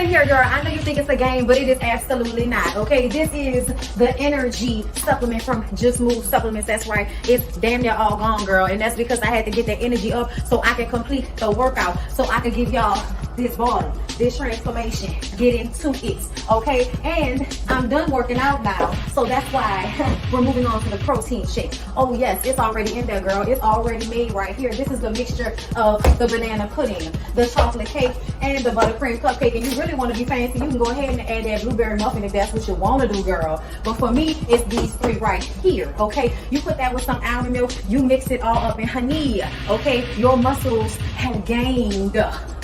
listen here, girl. I know you think it's a game, but it is absolutely not. Okay, this is the energy supplement from Just Move Supplements. That's right. It's damn near all gone, girl, and that's because I had to get that energy up so I can complete the workout, so I can give y'all this body, this transformation, get into it. Okay, and I'm done working out now, so that's why we're moving on to the protein shake. Oh yes, it's already in there, girl. It's already made right here. This is the mixture of the banana pudding, the chocolate cake, and the buttercream cupcake. And you really want to be fancy, you can go ahead and add that blueberry muffin if that's what you want to do, girl. But for me, it's these three right here. Okay, you put that with some almond milk, you mix it all up in honey. Okay, your muscles have gained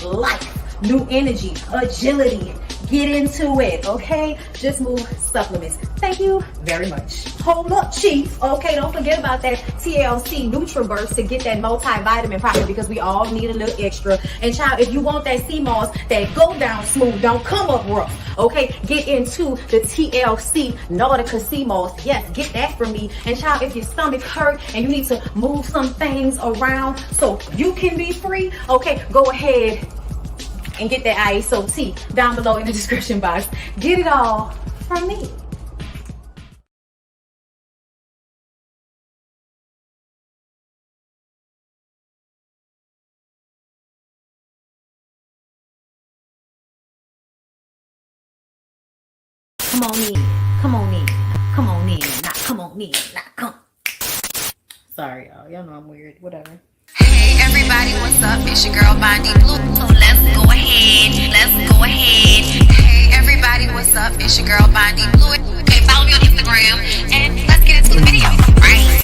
life, new energy, agility. Get into it, okay? Just Move Supplements. Thank you very much. Hold up, Chief. Okay, don't forget about that TLC NutriBurst to get that multivitamin popping, because we all need a little extra. And child, if you want that sea moss that go down smooth, don't come up rough, okay? Get into the TLC Nautica sea moss. Yes, get that from me. And child, if your stomach hurt and you need to move some things around so you can be free, okay, go ahead and get that ISO tea down below in the description box. Get it all from me. Come on in, come on in, come on in, not come on in, not come. Sorry, y'all know I'm weird, whatever. Hey everybody, what's up? It's your girl BondyBlue. So let's go ahead. Hey everybody, what's up? It's your girl BondyBlue. Okay, follow me on Instagram and let's get into the video, right?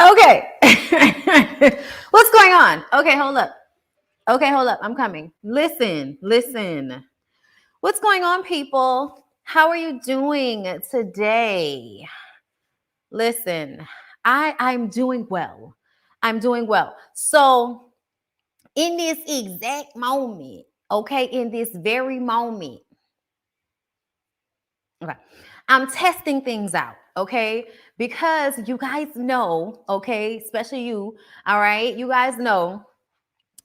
Okay. What's going on? Okay, hold up. I'm coming. Listen. What's going on, people? How are you doing today? Listen, I'm doing well. So in this exact moment, okay, in this very moment, okay, I'm testing things out, okay? Because you guys know, okay, especially you, all right, you guys know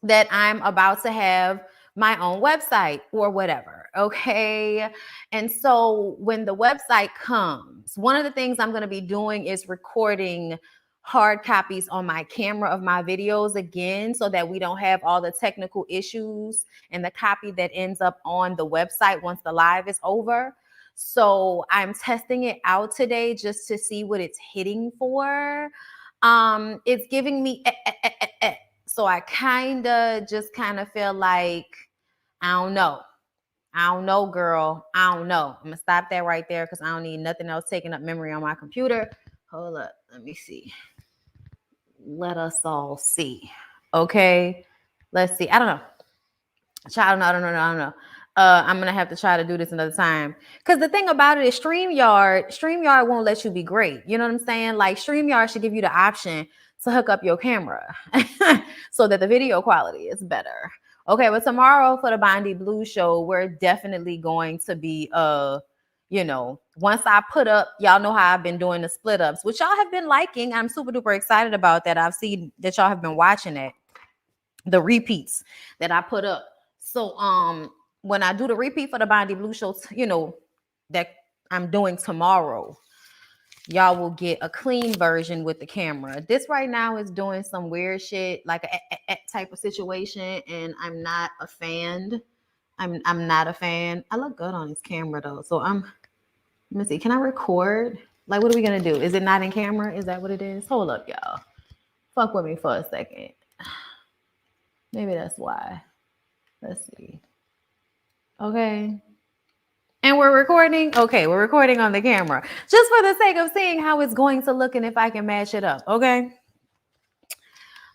that I'm about to have my own website or whatever, okay? And so when the website comes, one of the things I'm going to be doing is recording hard copies on my camera of my videos again, so that we don't have all the technical issues and the copy that ends up on the website once the live is over. So I'm testing it out today just to see what it's hitting for. It's giving me so I kind of feel like, I don't know, girl. I don't know. I'm gonna stop that right there because I don't need nothing else taking up memory on my computer. Hold up. Let me see. Let us all see. Okay. Let's see. I don't know. I don't know. I'm gonna have to try to do this another time. Because the thing about it is StreamYard won't let you be great. You know what I'm saying? Like StreamYard should give you the option to hook up your camera so that the video quality is better. Okay, but tomorrow for the BondyBlue show, we're definitely going to be once I put up, y'all know how I've been doing the split ups, which y'all have been liking. I'm super duper excited about that. I've seen that y'all have been watching it, the repeats that I put up. So when I do the repeat for the BondyBlue show, that I'm doing tomorrow, y'all will get a clean version with the camera. This right now is doing some weird shit, like a type of situation, and I'm not a fan. I'm not a fan. I look good on this camera though, so let me see. Can I record? Like, what are we gonna do? Is it not in camera? Is that what it is? Hold up, y'all. Fuck with me for a second. Maybe that's why. Let's see. Okay. And we're recording? Okay, we're recording on the camera. Just for the sake of seeing how it's going to look and if I can match it up, okay?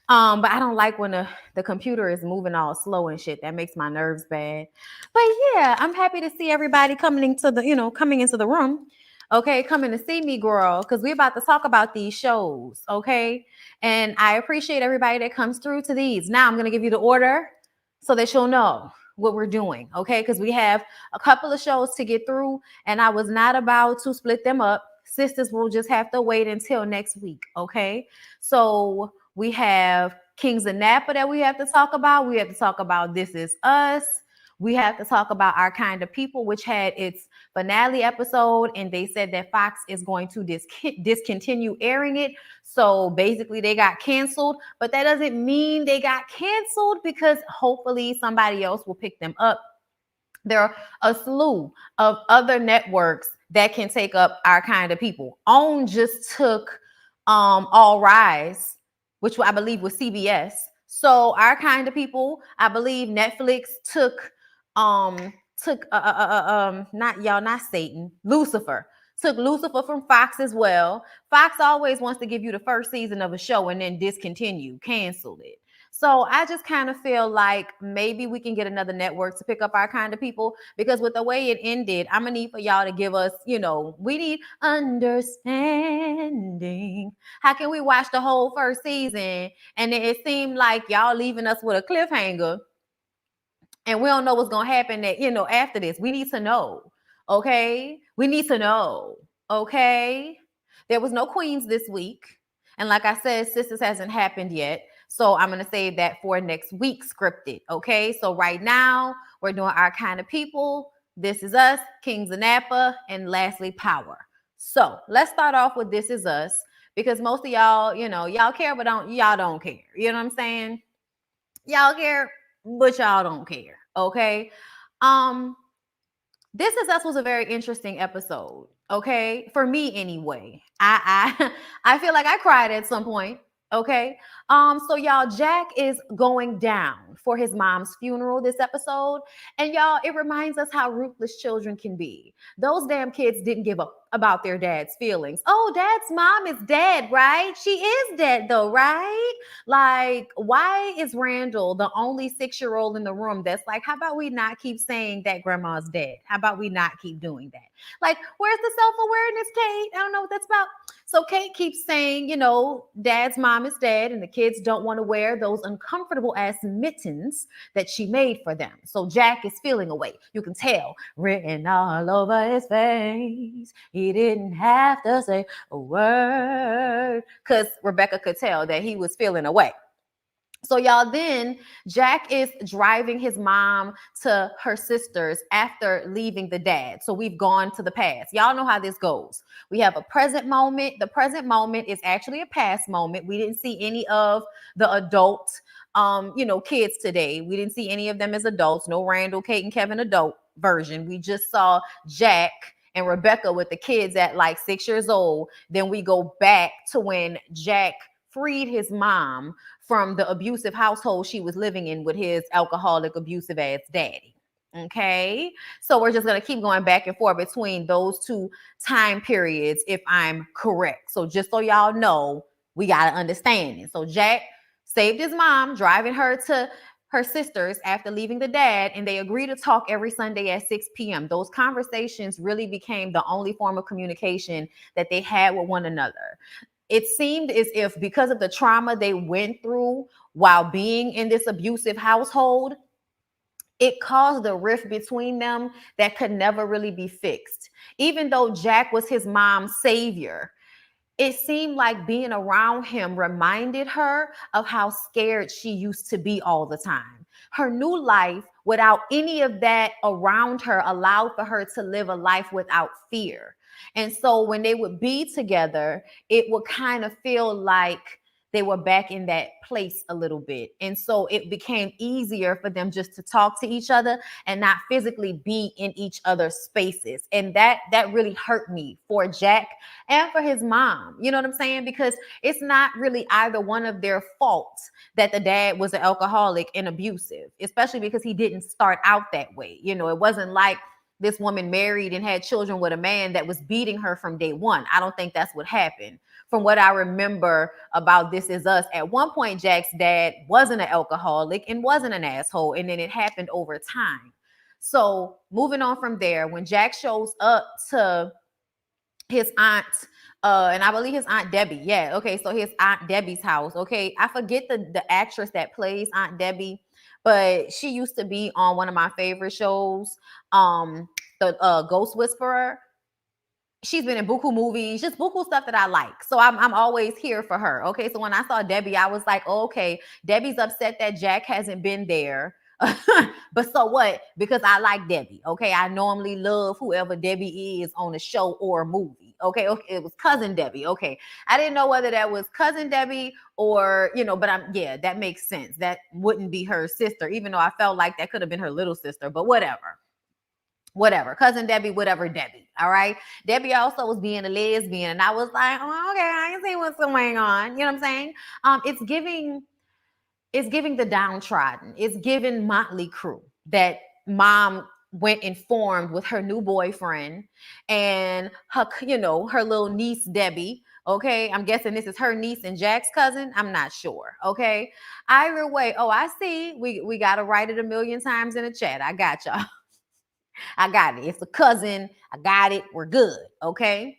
But I don't like when the computer is moving all slow and shit. That makes my nerves bad. But yeah, I'm happy to see everybody coming into the room. Okay, coming to see me, girl, because we're about to talk about these shows, okay? And I appreciate everybody that comes through to these. Now I'm gonna give you the order so that you'll know what we're doing, okay? Because we have a couple of shows to get through, and I was not about to split them up. Sisters will just have to wait until next week, okay? So we have Kings of Napa that we have to talk about. We have to talk about This Is Us. We have to talk about Our Kind of People, which had its finale episode, and they said that Fox is going to discontinue airing it. So basically, they got canceled, but that doesn't mean they got canceled because hopefully somebody else will pick them up. There are a slew of other networks that can take up Our Kind of People. OWN just took All Rise, which I believe was CBS. So Our Kind of People, I believe Netflix took not Satan, Lucifer. Took Lucifer from Fox as well. Fox always wants to give you the first season of a show and then discontinue, cancel it. So I just kind of feel like maybe we can get another network to pick up Our Kind of People, because with the way it ended, I'm gonna need for y'all to give us, we need understanding. How can we watch the whole first season and then it seemed like y'all leaving us with a cliffhanger and we don't know what's gonna happen after this? We need to know. Okay, we need to know. Okay, there was no queens this week, and like I said, sisters hasn't happened yet. So I'm gonna save that for next week scripted. Okay, so right now we're doing Our Kind of People, This Is Us, Kings of Napa, and lastly Power. So let's start off with This Is Us, because most of y'all, y'all care, but y'all don't care. You know what I'm saying? Y'all care, but y'all don't care. Okay. Um, This Is Us was a very interesting episode. Okay, for me anyway. I I feel like I cried at some point. Okay. So y'all, Jack is going down for his mom's funeral this episode. And y'all, it reminds us how ruthless children can be. Those damn kids didn't give up about their dad's feelings. Oh, dad's mom is dead, right? She is dead though, right? Like, why is Randall the only 6-year-old in the room that's like, how about we not keep saying that grandma's dead? How about we not keep doing that? Like, where's the self-awareness, Kate? I don't know what that's about. So Kate keeps saying, dad's mom is dead and the kids don't want to wear those uncomfortable ass mittens that she made for them. So Jack is feeling away. You can tell, written all over his face. He didn't have to say a word, because Rebecca could tell that he was feeling away. So y'all, then Jack is driving his mom to her sister's after leaving the dad. So we've gone to the past. Y'all know how this goes. We have a present moment. The present moment is actually a past moment. We didn't see any of the adult kids today. We didn't see any of them as adults. No Randall, Kate, and Kevin adult version. We just saw Jack and Rebecca with the kids at like 6 years old. Then we go back to when Jack freed his mom from the abusive household she was living in with his alcoholic, abusive ass daddy. Okay. So we're just going to keep going back and forth between those two time periods, if I'm correct. So just so y'all know, we got to understand it. So Jack saved his mom, driving her to her sisters after leaving the dad, and they agreed to talk every Sunday at 6 p.m. Those conversations really became the only form of communication that they had with one another. It seemed as if, because of the trauma they went through while being in this abusive household, it caused a rift between them that could never really be fixed. Even though Jack was his mom's savior, it seemed like being around him reminded her of how scared she used to be all the time. Her new life, without any of that around her, allowed for her to live a life without fear. And so when they would be together, it would kind of feel like they were back in that place a little bit. And so it became easier for them just to talk to each other and not physically be in each other's spaces. And that really hurt me for Jack and for his mom. You know what I'm saying? Because it's not really either one of their faults that the dad was an alcoholic and abusive, especially because he didn't start out that way. You know, it wasn't like this woman married and had children with a man that was beating her from day one. I don't think that's what happened. From what I remember about This Is Us, at one point, Jack's dad wasn't an alcoholic and wasn't an asshole, and then it happened over time. So moving on from there, when Jack shows up to his aunt, and I believe his aunt Debbie. Yeah, okay. So his aunt Debbie's house. Okay, I forget the actress that plays Aunt Debbie, but she used to be on one of my favorite shows, the Ghost Whisperer. She's been in buku movies, just buku stuff that I like. So I'm always here for her. Okay. So when I saw Debbie, I was like, oh, okay, Debbie's upset that Jack hasn't been there. But so what? Because I like Debbie. Okay. I normally love whoever Debbie is on a show or a movie. Okay. Okay. It was cousin Debbie. Okay. I didn't know whether that was cousin Debbie or, you know, but yeah, that makes sense. That wouldn't be her sister, even though I felt like that could have been her little sister, but whatever, cousin Debbie, whatever Debbie. All right. Debbie also was being a lesbian, and I was like, oh, okay, I can see what's going on. You know what I'm saying? It's giving the downtrodden. It's giving Motley Crue that mom went and formed with her new boyfriend and her, you know, her little niece Debbie. Okay, I'm guessing this is her niece and Jack's cousin. I'm not sure. Okay, either way. Oh, I see. We gotta write it a million times in the chat. I got y'all. I got it. It's a cousin. I got it. We're good. Okay.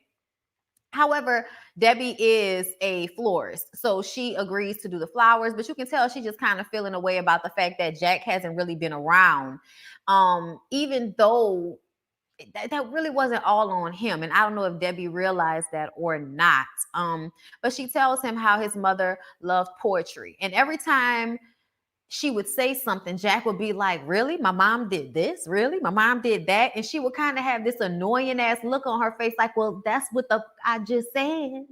However, Debbie is a florist, so she agrees to do the flowers, but you can tell she's just kind of feeling a way about the fact that Jack hasn't really been around. Even though that really wasn't all on him. And I don't know if Debbie realized that or not. But she tells him how his mother loved poetry. And every time she would say something, Jack would be like, really? My mom did this? Really? My mom did that? And she would kind of have this annoying ass look on her face, like, well, that's what the I just said.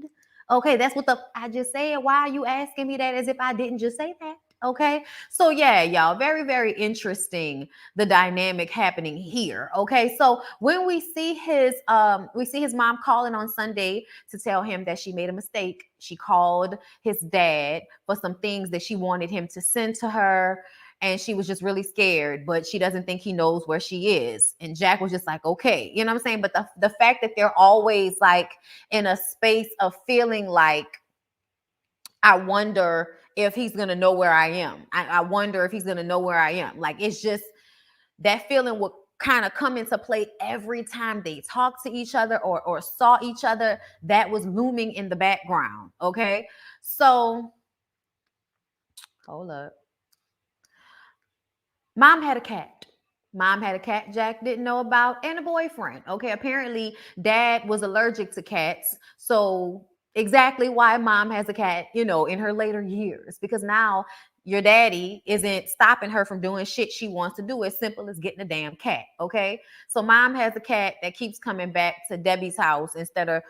Okay, that's what the I just said. Why are you asking me that as if I didn't just say that? Okay. So yeah, y'all, very, very interesting the dynamic happening here. Okay. So when we see his mom calling on Sunday to tell him that she made a mistake. She called his dad for some things that she wanted him to send to her. And she was just really scared, but she doesn't think he knows where she is. And Jack was just like, okay, you know what I'm saying? But the fact that they're always like in a space of feeling like, I wonder if he's going to know where I am. I wonder if he's going to know where I am. Like, it's just that feeling would kind of come into play every time they talked to each other or saw each other. That was looming in the background. Okay. So hold up. Mom had a cat. Mom had a cat Jack didn't know about and a boyfriend. Okay. Apparently, dad was allergic to cats. So, exactly why mom has a cat, you know, in her later years, because now your daddy isn't stopping her from doing shit she wants to do, as simple as getting a damn cat. Okay. So, mom has a cat that keeps coming back to Debbie's house instead of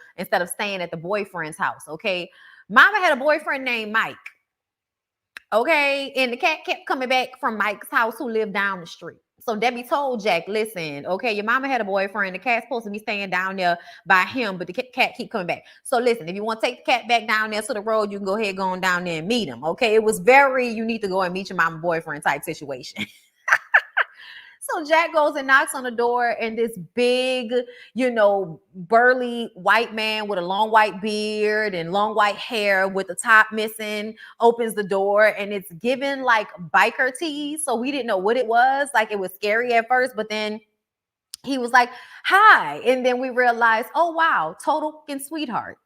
staying at the boyfriend's house. Okay. Mama had a boyfriend named Mike. Okay. And the cat kept coming back from Mike's house, who lived down the street. So Debbie told Jack, listen, okay, your mama had a boyfriend. The cat's supposed to be staying down there by him, but the cat keep coming back. So listen, if you want to take the cat back down there to the road, you can go ahead, go on down there and meet him. Okay. It was very, you need to go and meet your mama boyfriend type situation. So Jack goes and knocks on the door, and this big, you know, burly white man with a long white beard and long white hair with the top missing opens the door, and it's given like biker tees. So we didn't know what it was. Like, it was scary at first, but then he was like, hi. And then we realized, oh, wow, total fucking sweetheart.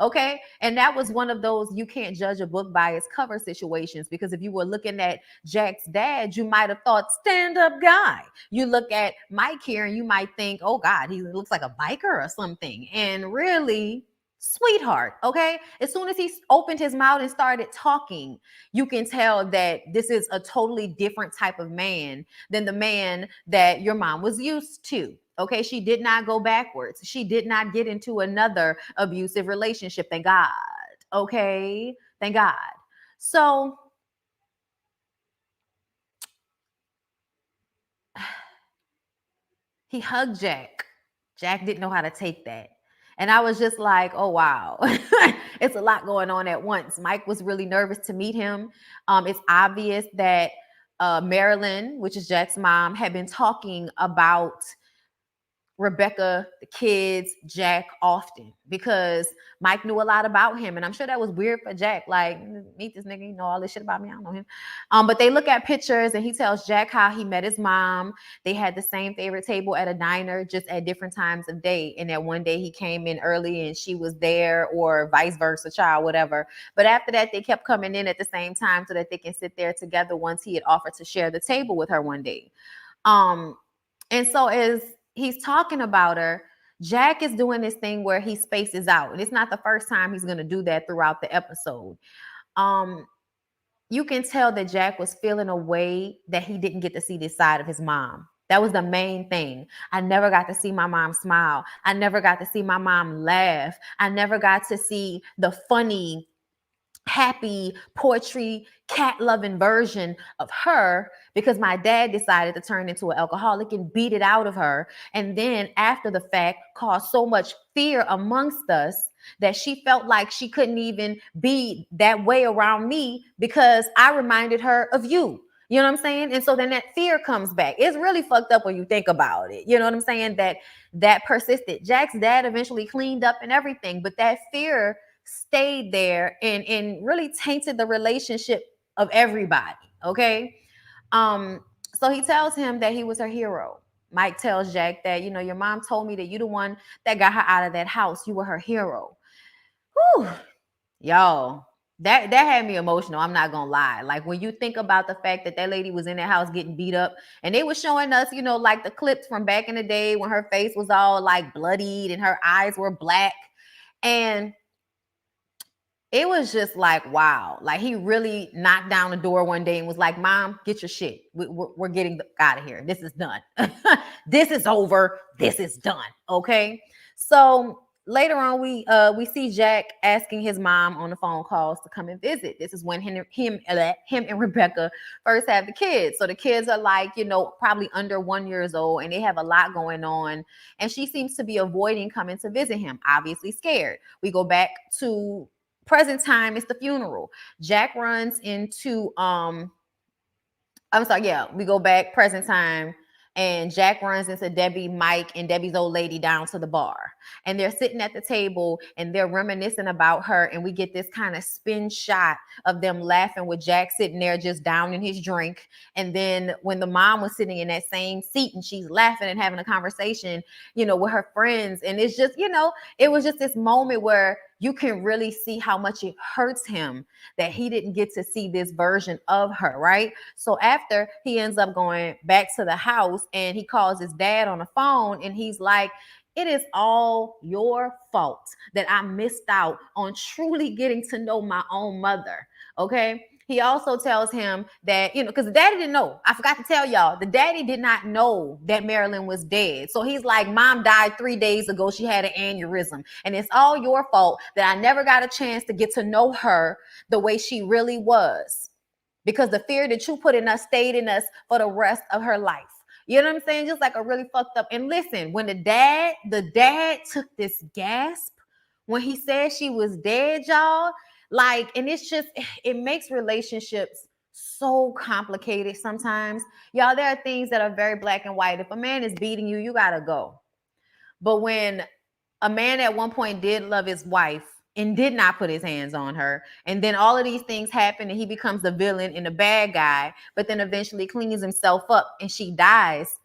Okay. And that was one of those you can't judge a book by its cover situations, because if you were looking at Jack's dad, you might have thought stand up guy. You look at Mike here and you might think, oh, God, he looks like a biker or something. And really, sweetheart. Okay. As soon as he opened his mouth and started talking, you can tell that this is a totally different type of man than the man that your mom was used to. Okay, she did not go backwards. She did not get into another abusive relationship. Thank God. Okay, thank God. So he hugged Jack. Jack didn't know how to take that. And I was just like, oh, wow. It's a lot going on at once. Mike was really nervous to meet him. It's obvious that Marilyn, which is Jack's mom, had been talking about Rebecca, the kids, Jack often because Mike knew a lot about him. And I'm sure that was weird for Jack. Like, meet this nigga, you know all this shit about me. I don't know him. But they look at pictures and he tells Jack how he met his mom. They had the same favorite table at a diner, just at different times of day. And that one day he came in early and she was there, or vice versa, child, whatever. But after that, they kept coming in at the same time so that they can sit there together once he had offered to share the table with her one day. And so as he's talking about her, Jack is doing this thing where he spaces out. And it's not the first time he's going to do that throughout the episode. You can tell that Jack was feeling a way that he didn't get to see this side of his mom. That was the main thing. I never got to see my mom smile. I never got to see my mom laugh. I never got to see the funny, happy, poetry, cat-loving version of her because my dad decided to turn into an alcoholic and beat it out of her. And then after the fact, caused so much fear amongst us that she felt like she couldn't even be that way around me because I reminded her of you. You know what I'm saying? And so then that fear comes back. It's really fucked up when you think about it. You know what I'm saying? That persisted. Jack's dad eventually cleaned up and everything, but that fear stayed there and really tainted the relationship of everybody. Okay. So he tells him that he was her hero. Mike tells Jack that, you know, your mom told me that you're the one that got her out of that house. You were her hero. Whew. Y'all, that had me emotional. I'm not gonna lie. Like when you think about the fact that that lady was in that house getting beat up, and they were showing us, you know, like the clips from back in the day when her face was all like bloodied and her eyes were black. And it was just like, wow. Like he really knocked down the door one day and was like, Mom, get your shit. We're getting out of here. This is done. This is over. This is done. Okay. So later on, we see Jack asking his mom on the phone calls to come and visit. This is when him and Rebecca first have the kids. So the kids are like, you know, probably under 1 year old, and they have a lot going on. And she seems to be avoiding coming to visit him, obviously scared. We go back to present time. It's the funeral. Jack runs into we go back present time, and Jack runs into Debbie, Mike, and Debbie's old lady down to the bar. And they're sitting at the table and they're reminiscing about her. And we get this kind of spin shot of them laughing with Jack sitting there just down in his drink. And then when the mom was sitting in that same seat and she's laughing and having a conversation, you know, with her friends. And it's just, you know, it was just this moment where you can really see how much it hurts him that he didn't get to see this version of her, right? So after he ends up going back to the house and he calls his dad on the phone and he's like, it is all your fault that I missed out on truly getting to know my own mother, okay? He also tells him that, you know, because the daddy didn't know. I forgot to tell y'all, the daddy did not know that Marilyn was dead. So he's like, Mom died 3 days ago. She had an aneurysm. And it's all your fault that I never got a chance to get to know her the way she really was. Because the fear that you put in us stayed in us for the rest of her life. You know what I'm saying? Just like a really fucked up. And listen, when the dad took this gasp when he said she was dead, y'all, like, and it's just, it makes relationships so complicated sometimes. Y'all, there are things that are very black and white. If a man is beating you, you gotta go. But when a man at one point did love his wife and did not put his hands on her, and then all of these things happen and he becomes the villain and the bad guy, but then eventually cleans himself up and she dies,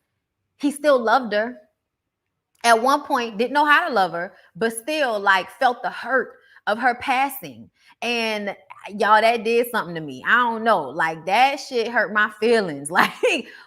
he still loved her. At one point didn't know how to love her, but still like felt the hurt of her passing. And y'all, that did something to me. I don't know, like that shit hurt my feelings. Like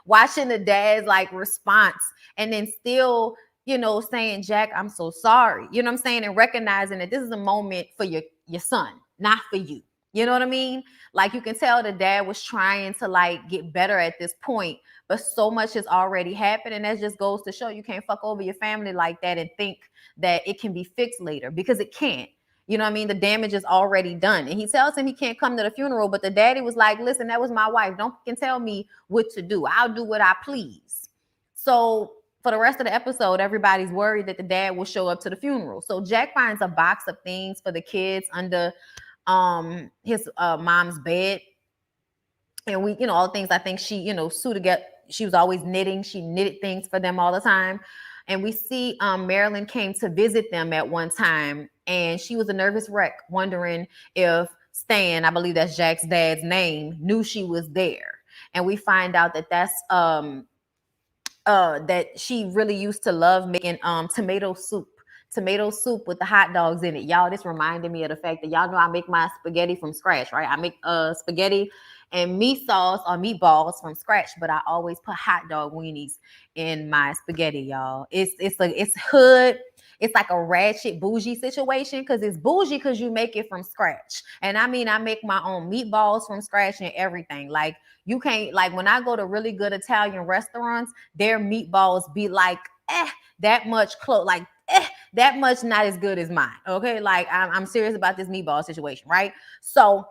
watching the dad's like response and then still, you know, saying, Jack, I'm so sorry, you know what I'm saying, and recognizing that this is a moment for your son, not for you. You know what I mean? Like you can tell the dad was trying to like get better at this point, but so much has already happened, and that just goes to show you can't fuck over your family like that and think that it can be fixed later, because it can't. You know what I mean? The damage is already done. And he tells him he can't come to the funeral, but the daddy was like, listen, that was my wife. Don't fucking tell me what to do. I'll do what I please. So for the rest of the episode, everybody's worried that the dad will show up to the funeral. So Jack finds a box of things for the kids under his mom's bed, and we, all the things I think she, Sue to get, she was always knitting, she knitted things for them all the time. And we see Marilyn came to visit them at one time, and she was a nervous wreck, wondering if Stan, I believe that's Jack's dad's name, knew she was there. And we find out that that's that she really used to love making tomato soup with the hot dogs in it. Y'all, this reminded me of the fact that y'all know I make my spaghetti from scratch, right? I make spaghetti and meat sauce or meatballs from scratch, but I always put hot dog weenies in my spaghetti, y'all. It's hood. It's like a ratchet bougie situation, because it's bougie because you make it from scratch. And I mean, I make my own meatballs from scratch and everything. Like, you can't, like, when I go to really good Italian restaurants, their meatballs be like, that much close, like, that much not as good as mine. Okay, like I'm serious about this meatball situation, right? So,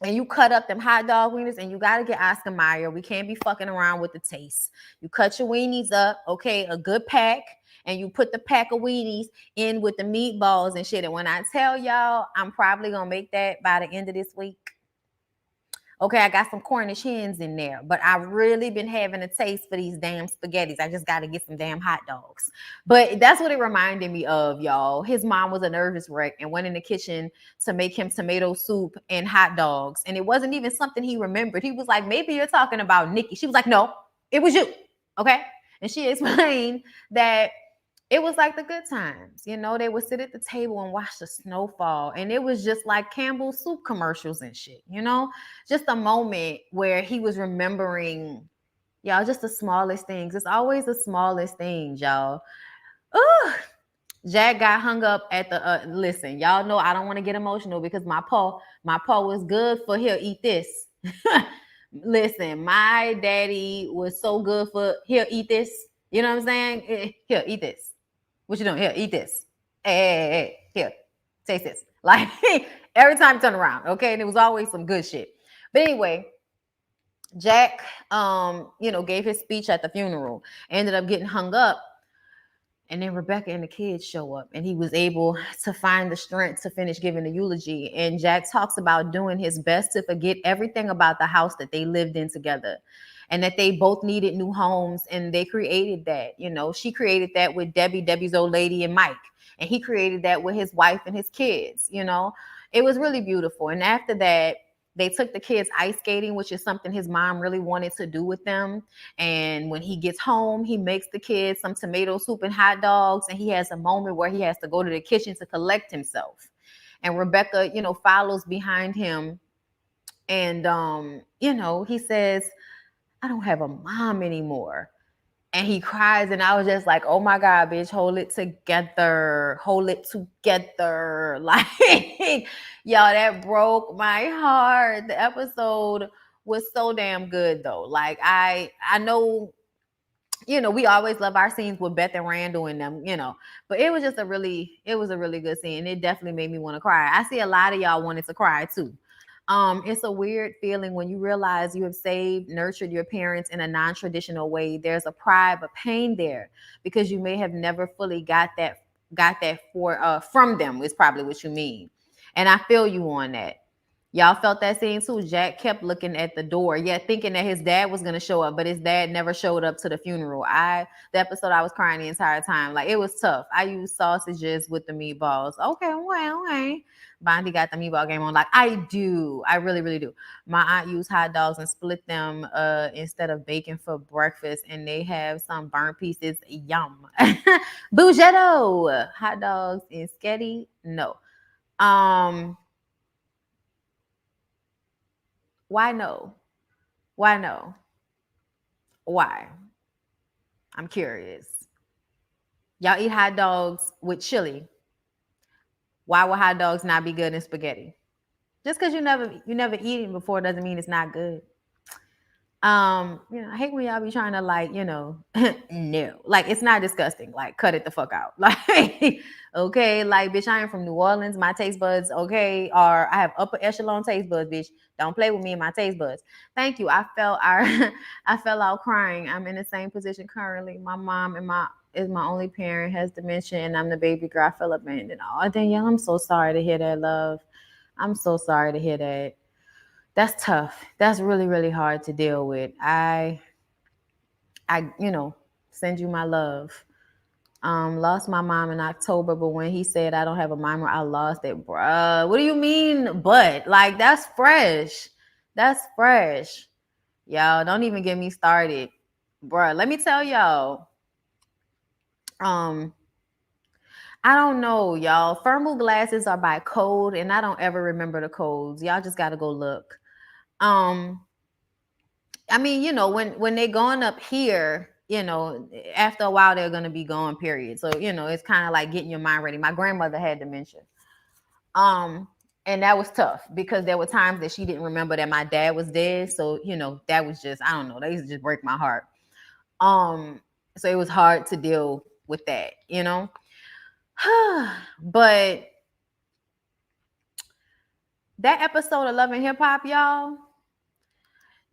and you cut up them hot dog wieners, and you got to get Oscar Mayer. We can't be fucking around with the taste. You cut your weenies up, okay, a good pack, and you put the pack of weenies in with the meatballs and shit. And when I tell y'all, I'm probably gonna make that by the end of this week. Okay, I got some Cornish hens in there, but I've really been having a taste for these damn spaghettis. I just got to get some damn hot dogs. But that's what it reminded me of, y'all. His mom was a nervous wreck and went in the kitchen to make him tomato soup and hot dogs. And it wasn't even something he remembered. He was like, maybe you're talking about Nikki. She was like, no, it was you. Okay. And she explained that it was like the good times. They would sit at the table and watch the snowfall. And it was just like Campbell's soup commercials and shit, just a moment where he was remembering, y'all, just the smallest things. It's always the smallest things, y'all. Ooh. Jack got hung up at the, listen, y'all know I don't want to get emotional because my paw was good for he'll eat this. Listen, my daddy was so good for he'll eat this. You know what I'm saying? Here, eat this. What you doing? Here, eat this. Hey, here, taste this. Like every time you turn around, okay? And it was always some good shit. But anyway, Jack, gave his speech at the funeral, ended up getting hung up. And then Rebecca and the kids show up, and he was able to find the strength to finish giving the eulogy. And Jack talks about doing his best to forget everything about the house that they lived in together, and that they both needed new homes. And they created that. She created that with Debbie's old lady, and Mike. And he created that with his wife and his kids. It was really beautiful. And after that, they took the kids ice skating, which is something his mom really wanted to do with them. And when he gets home, he makes the kids some tomato soup and hot dogs. And he has a moment where he has to go to the kitchen to collect himself. And Rebecca, follows behind him. And, he says, I don't have a mom anymore. And he cries, and I was just like, oh my God, bitch, hold it together. Hold it together. Like, y'all, that broke my heart. The episode was so damn good, though. Like, I know, we always love our scenes with Beth and Randall in them, but it was a really good scene. It definitely made me want to cry. I see a lot of y'all wanted to cry too. It's a weird feeling when you realize you have saved, nurtured your parents in a non-traditional way. There's a pride, but pain there, because you may have never fully got that from them, is probably what you mean. And I feel you on that. Y'all felt that scene too. Jack kept looking at the door, thinking that his dad was gonna show up, but his dad never showed up to the funeral. The episode I was crying the entire time. Like, it was tough. I used sausages with the meatballs. Okay, well, okay. Bondi got the meatball game on. Like, I do. I really, really do. My aunt used hot dogs and split them instead of bacon for breakfast, and they have some burnt pieces. Yum. Bougetto. Hot dogs and sketty. No. Why no? Why no? Why? I'm curious. Y'all eat hot dogs with chili. Why would hot dogs not be good in spaghetti? Just because you never eaten before doesn't mean it's not good. I hate when y'all be trying to like, no, like it's not disgusting. Like, cut it the fuck out. Like, okay, like, bitch, I am from New Orleans. My taste buds, okay, are I have upper echelon taste buds, bitch. Don't play with me and my taste buds. Thank you. I felt I fell out crying. I'm in the same position currently. My mom is my only parent, has dementia, and I'm the baby girl. I feel abandoned. Oh, Danielle, I'm so sorry to hear that, love. I'm so sorry to hear that. That's tough. That's really, really hard to deal with. I send you my love. Lost my mom in October, but when he said I don't have a mom, I lost it, bruh. What do you mean? But like, that's fresh. That's fresh. Y'all, don't even get me started, bruh. Let me tell y'all. Um, I don't know, y'all. Thermal glasses are by code, and I don't ever remember the codes. Y'all just gotta go look. Um, I mean, when they're going up here, after a while they're gonna be gone, period. So, it's kind of like getting your mind ready. My grandmother had dementia. Um, and that was tough because there were times that she didn't remember that my dad was dead. So, that was just, I don't know, that used to just break my heart. So it was hard to deal with that. But that episode of Love and Hip Hop, y'all,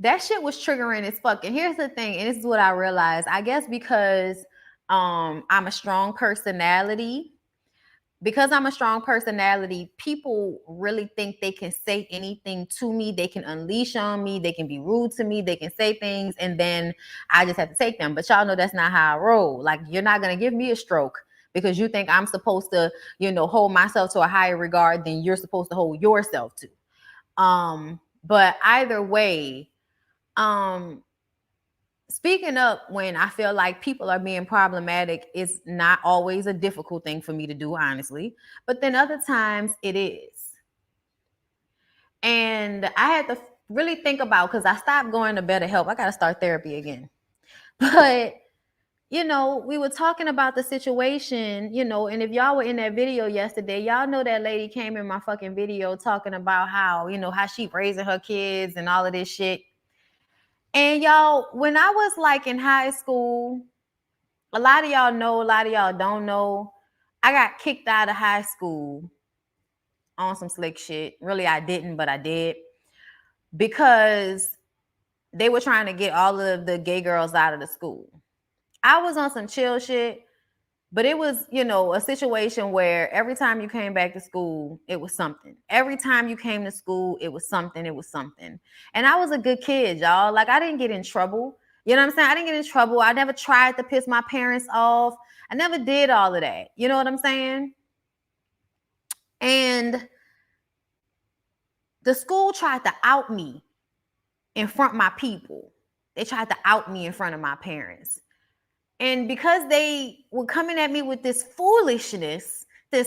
that shit was triggering as fuck. And here's the thing, and this is what I realized. I guess because I'm a strong personality. Because I'm a strong personality, people really think they can say anything to me. They can unleash on me. They can be rude to me. They can say things, and then I just have to take them. But y'all know that's not how I roll. Like, you're not gonna give me a stroke because you think I'm supposed to, hold myself to a higher regard than you're supposed to hold yourself to. But either way, um speaking up when I feel like people are being problematic is not always a difficult thing for me to do, honestly. But then other times it is. And I had to really think about, because I stopped going to Better Help. I got to start therapy again. But, we were talking about the situation, and if y'all were in that video yesterday, y'all know that lady came in my fucking video talking about how she raising her kids and all of this shit. And y'all, when I was like in high school, a lot of y'all know, a lot of y'all don't know, I got kicked out of high school on some slick shit. Really, I didn't, but I did. Because they were trying to get all of the gay girls out of the school. I was on some chill shit, but it was, a situation where every time you came back to school, it was something. Every time you came to school, it was something. It was something. And I was a good kid, y'all. Like, I didn't get in trouble. You know what I'm saying? I didn't get in trouble. I never tried to piss my parents off. I never did all of that. You know what I'm saying? And the school tried to out me in front of my people. They tried to out me in front of my parents. And because they were coming at me with this foolishness, a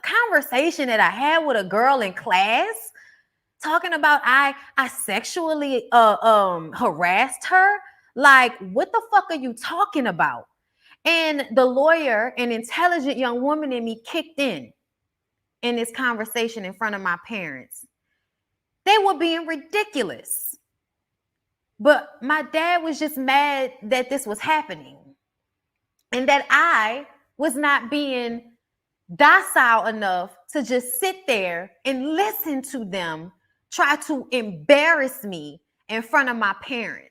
conversation that I had with a girl in class, talking about I sexually harassed her. Like, what the fuck are you talking about? And the lawyer, an intelligent young woman in me, kicked in this conversation in front of my parents. They were being ridiculous. But my dad was just mad that this was happening and that I was not being docile enough to just sit there and listen to them try to embarrass me in front of my parents.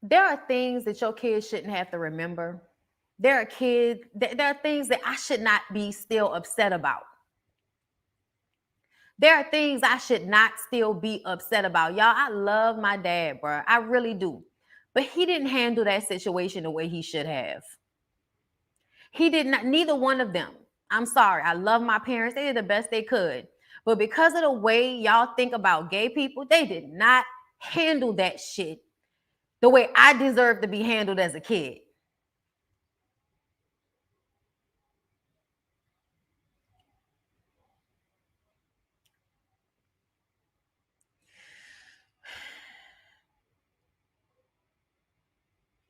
There are things that your kids shouldn't have to remember. There are things that I should not be still upset about. There are things I should not still be upset about. Y'all, I love my dad, bro. I really do. But he didn't handle that situation the way he should have. He did not, neither one of them. I'm sorry. I love my parents. They did the best they could. But because of the way y'all think about gay people, they did not handle that shit the way I deserve to be handled as a kid.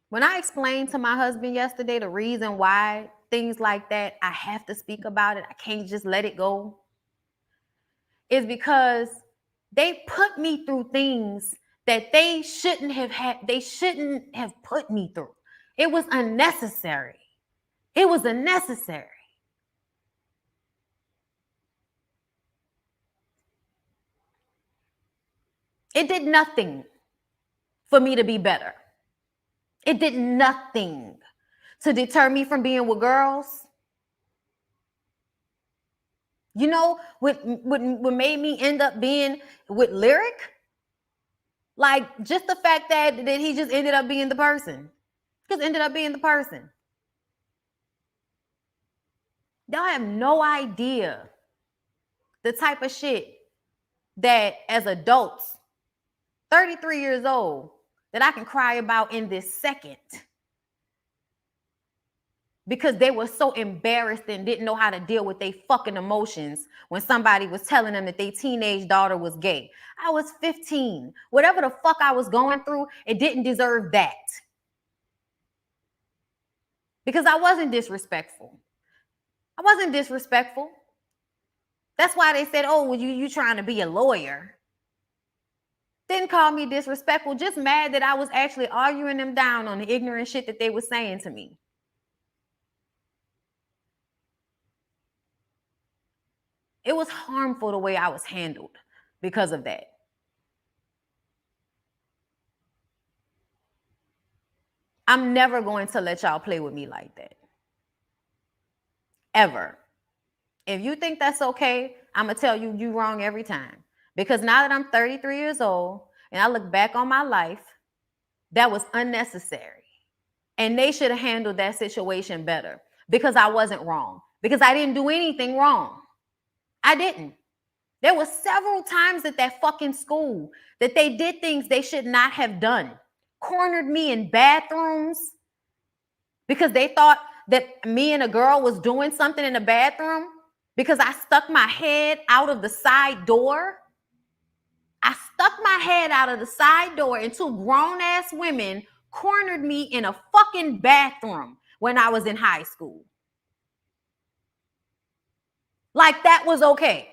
When I explained to my husband yesterday the reason why things like that, I have to speak about it, I can't just let it go, is because they put me through things that they shouldn't have put me through. It was unnecessary. It was unnecessary. It did nothing for me to be better. It did nothing to deter me from being with girls. You know what made me end up being with Lyric? Like, just the fact that he just ended up being the person. Just ended up being the person. Y'all have no idea the type of shit that as adults, 33 years old, that I can cry about in this second. Because they were so embarrassed and didn't know how to deal with their fucking emotions when somebody was telling them that their teenage daughter was gay. I was 15. Whatever the fuck I was going through, it didn't deserve that. Because I wasn't disrespectful. I wasn't disrespectful. That's why they said, oh, well, you trying to be a lawyer. Didn't call me disrespectful, just mad that I was actually arguing them down on the ignorant shit that they were saying to me. It was harmful the way I was handled because of that. I'm never going to let y'all play with me like that. Ever. If you think that's okay, I'm going to tell you you're wrong every time. Because now that I'm 33 years old and I look back on my life, that was unnecessary. And they should have handled that situation better because I wasn't wrong. Because I didn't do anything wrong. I didn't. There were several times at that fucking school that they did things they should not have done. Cornered me in bathrooms because they thought that me and a girl was doing something in the bathroom because I stuck my head out of the side door. I stuck my head out of the side door and two grown-ass women cornered me in a fucking bathroom when I was in high school. Like that was okay.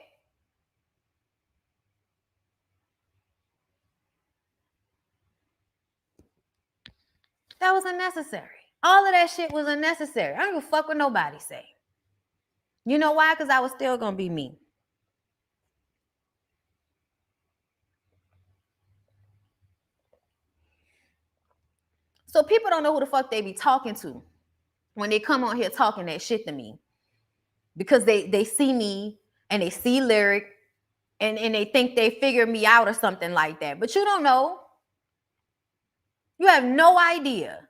That was unnecessary. All of that shit was unnecessary. I don't give a fuck what nobody say. You know why? Because I was still going to be me. So people don't know who the fuck they be talking to when they come on here talking that shit to me. Because they see me and they see Lyric and they think they figured me out or something like that. But you don't know. You have no idea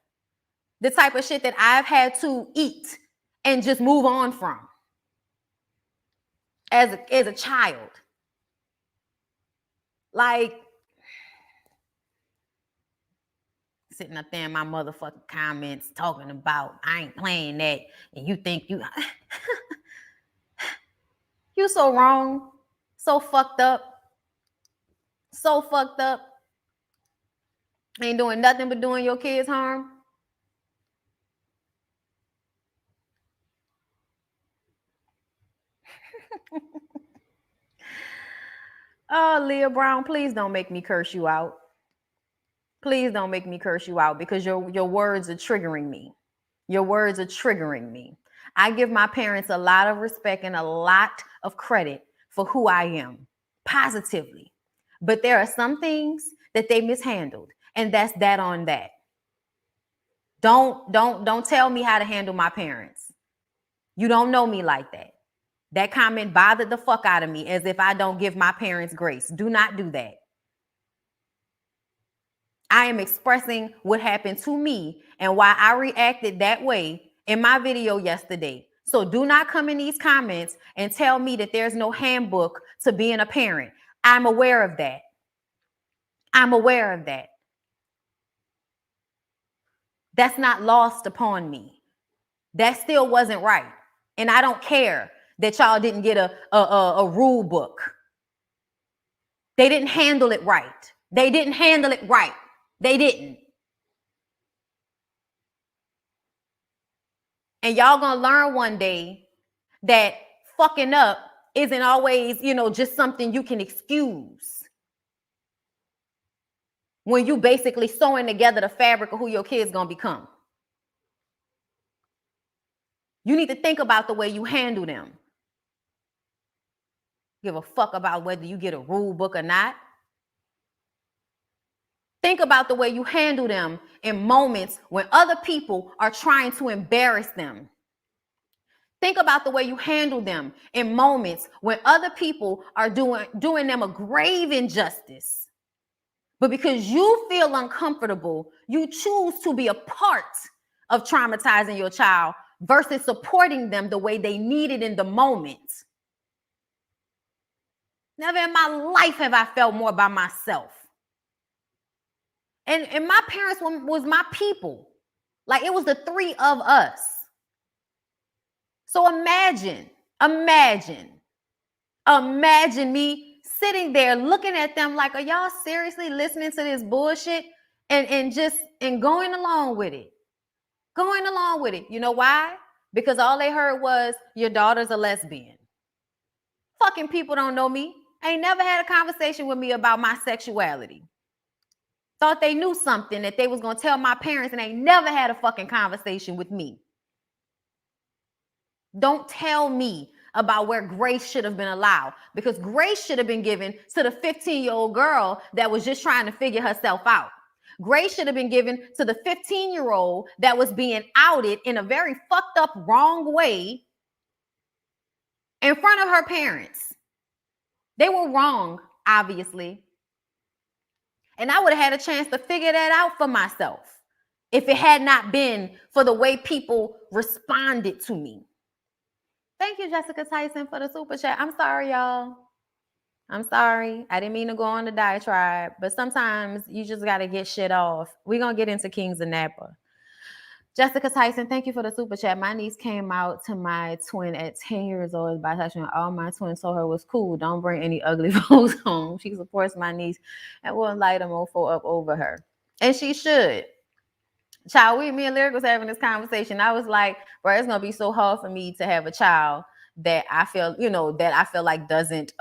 the type of shit that I've had to eat and just move on from as a child. Like, sitting up there in my motherfucking comments talking about I ain't playing that and you think you you so wrong, so fucked up, ain't doing nothing but doing your kids harm. Oh, Leah Brown, please don't make me curse you out. Please don't make me curse you out because your words are triggering me. Your words are triggering me. I give my parents a lot of respect and a lot of credit for who I am, positively. But there are some things that they mishandled, and that's that on that. Don't tell me how to handle my parents. You don't know me like that. That comment bothered the fuck out of me as if I don't give my parents grace. Do not do that. I am expressing what happened to me and why I reacted that way in my video yesterday. So do not come in these comments and tell me that there's no handbook to being a parent. I'm aware of that. I'm aware of that. That's not lost upon me. That still wasn't right. And I don't care that y'all didn't get a rule book. They didn't handle it right. They didn't handle it right. They didn't. And y'all gonna learn one day that fucking up isn't always, just something you can excuse when you basically sewing together the fabric of who your kid's gonna become. You need to think about the way you handle them. Give a fuck about whether you get a rule book or not. Think about the way you handle them in moments when other people are trying to embarrass them. Think about the way you handle them in moments when other people are doing them a grave injustice. But because you feel uncomfortable, you choose to be a part of traumatizing your child versus supporting them the way they need it in the moment. Never in my life have I felt more by myself. And my parents was my people. Like, it was the three of us. So imagine me sitting there looking at them like, are y'all seriously listening to this bullshit and going along with it? Going along with it. You know why? Because all they heard was, your daughter's a lesbian. Fucking people don't know me. Ain't never had a conversation with me about my sexuality. Thought they knew something that they was going to tell my parents, and ain't never had a fucking conversation with me. Don't tell me about where grace should have been allowed, because grace should have been given to the 15-year-old girl that was just trying to figure herself out. Grace should have been given to the 15-year-old that was being outed in a very fucked up, wrong way in front of her parents. They were wrong, obviously. And I would have had a chance to figure that out for myself if it had not been for the way people responded to me. Thank you, Jessica Tyson, for the super chat. I'm sorry, y'all. I'm sorry. I didn't mean to go on the diatribe, but sometimes you just got to get shit off. We're going to get into Kings of Napa. Jessica Tyson, thank you for the super chat. My niece came out to my twin at 10 years old by touching all my twins told her was cool. Don't bring any ugly folks home. She supports my niece and will light a mofo up over her. And she should. Child, me and Lyric was having this conversation. I was like, bro, it's going to be so hard for me to have a child that I feel, like doesn't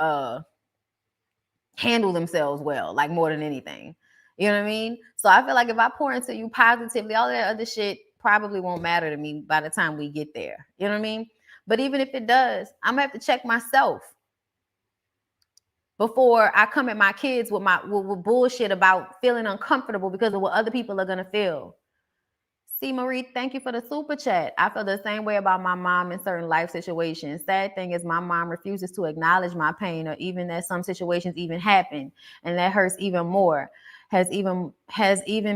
handle themselves well, like more than anything. You know what I mean? So I feel like if I pour into you positively, all that other shit probably won't matter to me by the time we get there. You know what I mean? But even if it does, I'm gonna have to check myself before I come at my kids with bullshit about feeling uncomfortable because of what other people are gonna feel. See, Marie, thank you for the super chat. I feel the same way about my mom in certain life situations. Sad thing is my mom refuses to acknowledge my pain, or even that some situations even happen, and that hurts even more. Has even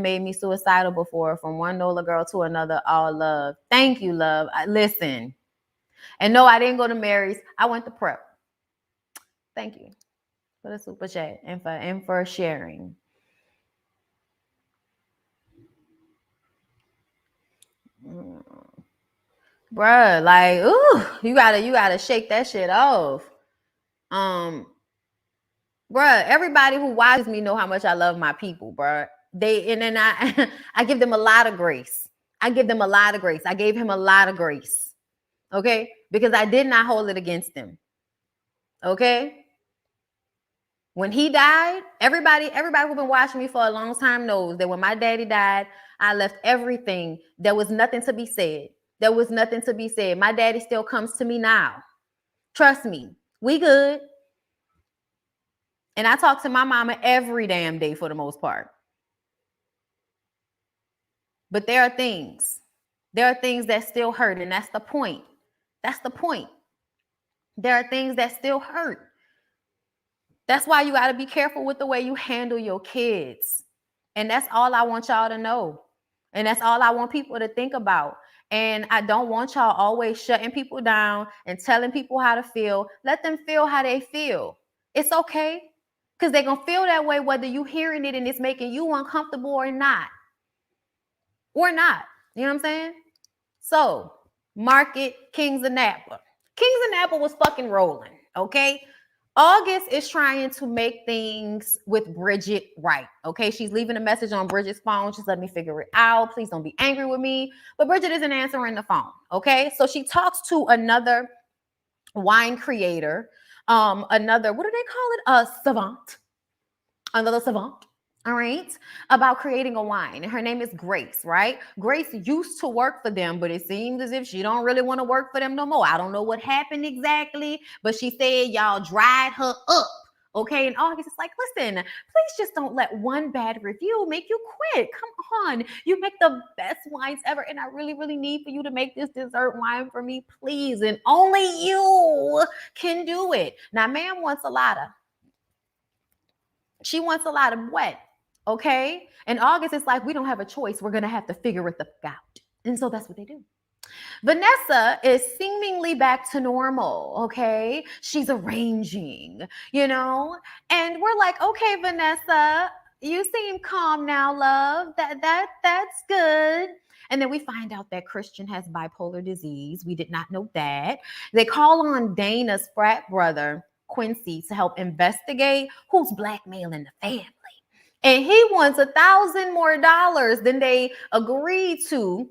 made me suicidal before, from one NOLA girl to another. All love. Thank you, love. Listen. And no, I didn't go to Mary's. I went to prep. Thank you for the super chat and for sharing. Bruh, like, ooh, you gotta shake that shit off. Bruh, everybody who watches me know how much I love my people, bruh. I give them a lot of grace. I gave him a lot of grace. Okay? Because I did not hold it against him. Okay? When he died, everybody who's been watching me for a long time knows that when my daddy died, I left everything. There was nothing to be said. My daddy still comes to me now. Trust me, we good. And I talk to my mama every damn day for the most part. But there are things that still hurt, and that's the point. There are things that still hurt. That's why you got to be careful with the way you handle your kids. And that's all I want y'all to know. And that's all I want people to think about. And I don't want y'all always shutting people down and telling people how to feel. Let them feel how they feel. It's okay. Because they're going to feel that way whether you're hearing it and it's making you uncomfortable or not. You know what I'm saying? So, market Kings of Napa. Kings of Napa was fucking rolling, okay? August is trying to make things with Bridget right. Okay. She's leaving a message on Bridget's phone. She's letting me figure it out. Please don't be angry with me. But Bridget isn't answering the phone. Okay. So she talks to another wine creator, another, what do they call it? A savant, another savant. All right, about creating a wine. And her name is Grace, right? Grace used to work for them, but it seems as if she don't really want to work for them no more. I don't know what happened exactly, but she said y'all dried her up. Okay, in August, it's like, listen, please just don't let one bad review make you quit. Come on, you make the best wines ever, and I really, really need for you to make this dessert wine for me, please. And only you can do it. Now, ma'am wants a lot of, she wants a lot of what? Okay. And August is like, we don't have a choice. We're going to have to figure it the fuck out. And so that's what they do. Vanessa is seemingly back to normal. Okay. She's arranging, and we're like, okay, Vanessa, you seem calm now, love. That's good. And then we find out that Christian has bipolar disease. We did not know that. They call on Dana's frat brother, Quincy, to help investigate who's blackmailing the family. And he wants $1,000 more than they agreed to,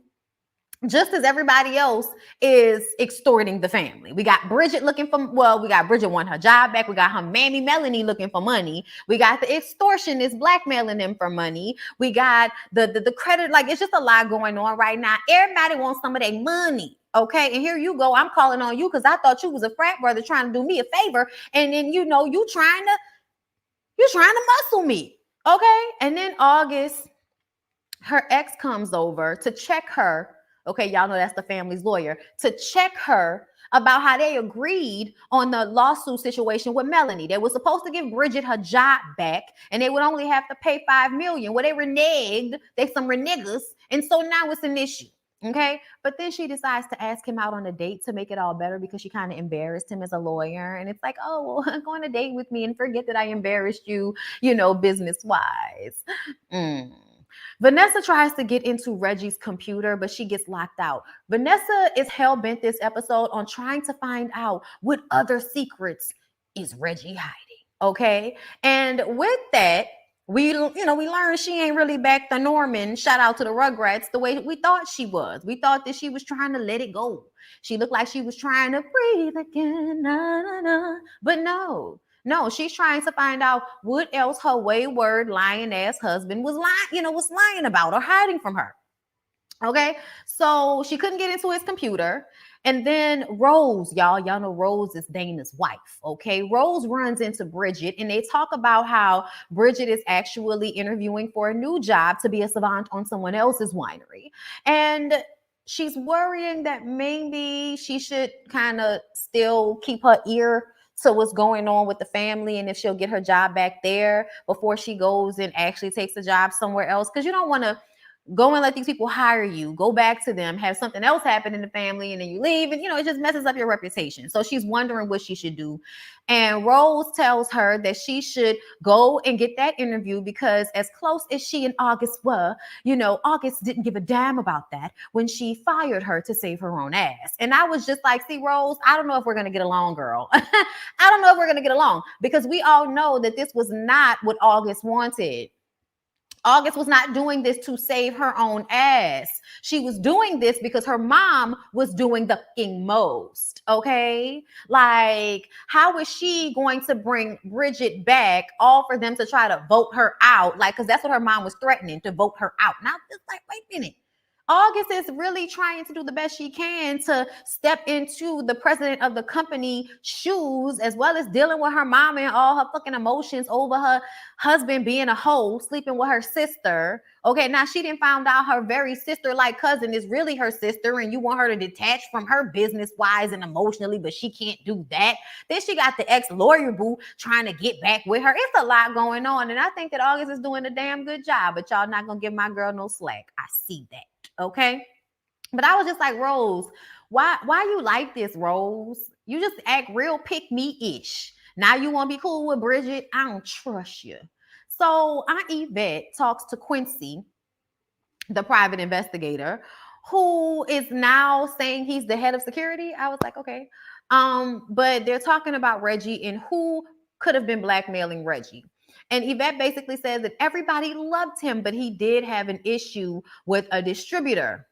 just as everybody else is extorting the family. We got Bridget looking for, well, we got Bridget wanting her job back. We got her mammy Melanie looking for money. We got the extortionist blackmailing them for money. We got the credit, like it's just a lot going on right now. Everybody wants some of their money. Okay, and here you go. I'm calling on you because I thought you was a frat brother trying to do me a favor. And then you trying to muscle me. Okay. And then August, her ex comes over to check her. Okay, y'all know that's the family's lawyer, to check her about how they agreed on the lawsuit situation with Melanie. They were supposed to give Bridget her job back, and they would only have to pay $5 million. Well, they reneged. They some reneggers, and so now it's an issue. Okay, but then she decides to ask him out on a date to make it all better because she kind of embarrassed him as a lawyer. And it's like, oh, well, go on a date with me and forget that I embarrassed you, business wise. Vanessa tries to get into Reggie's computer, but she gets locked out. Vanessa is hell-bent this episode on trying to find out what other secrets is Reggie hiding. Okay. And with that, we learned she ain't really back to Norman. Shout out to the Rugrats, the way we thought she was. We thought that she was trying to let it go. She looked like she was trying to breathe again. Na, na, na. But no, she's trying to find out what else her wayward lying ass husband was lying about or hiding from her. Okay. So she couldn't get into his computer. And then Rose, y'all know Rose is Dana's wife. Okay. Rose runs into Bridget and they talk about how Bridget is actually interviewing for a new job to be a savant on someone else's winery. And she's worrying that maybe she should kind of still keep her ear to what's going on with the family and if she'll get her job back there before she goes and actually takes a job somewhere else. Because you don't want to go and let these people hire you, go back to them, have something else happen in the family, and then you leave, and it just messes up your reputation. So she's wondering what she should do. And Rose tells her that she should go and get that interview because as close as she and August were, August didn't give a damn about that when she fired her to save her own ass. And I was just like, see, Rose, I don't know if we're going to get along, girl. I don't know if we're going to get along because we all know that this was not what August wanted. August was not doing this to save her own ass. She was doing this because her mom was doing the fucking most. Okay. Like, how is she going to bring Bridget back all for them to try to vote her out? Like, because that's what her mom was threatening, to vote her out. Now it's like, wait a minute. August is really trying to do the best she can to step into the president of the company shoes, as well as dealing with her mom and all her fucking emotions over her husband being a hoe, sleeping with her sister. Okay, now she didn't find out her very sister-like cousin is really her sister, and you want her to detach from her business-wise and emotionally, but she can't do that. Then she got the ex-lawyer boo trying to get back with her. It's a lot going on, and I think that August is doing a damn good job, but y'all not gonna give my girl no slack. I see that. Okay. But I was just like, Rose, why you like this, Rose? You just act real pick me-ish. Now you want to be cool with Bridget? I don't trust you. So Aunt Yvette talks to Quincy, the private investigator, who is now saying he's the head of security. I was like, okay. But they're talking about Reggie and who could have been blackmailing Reggie. And Yvette basically says that everybody loved him, but he did have an issue with a distributor.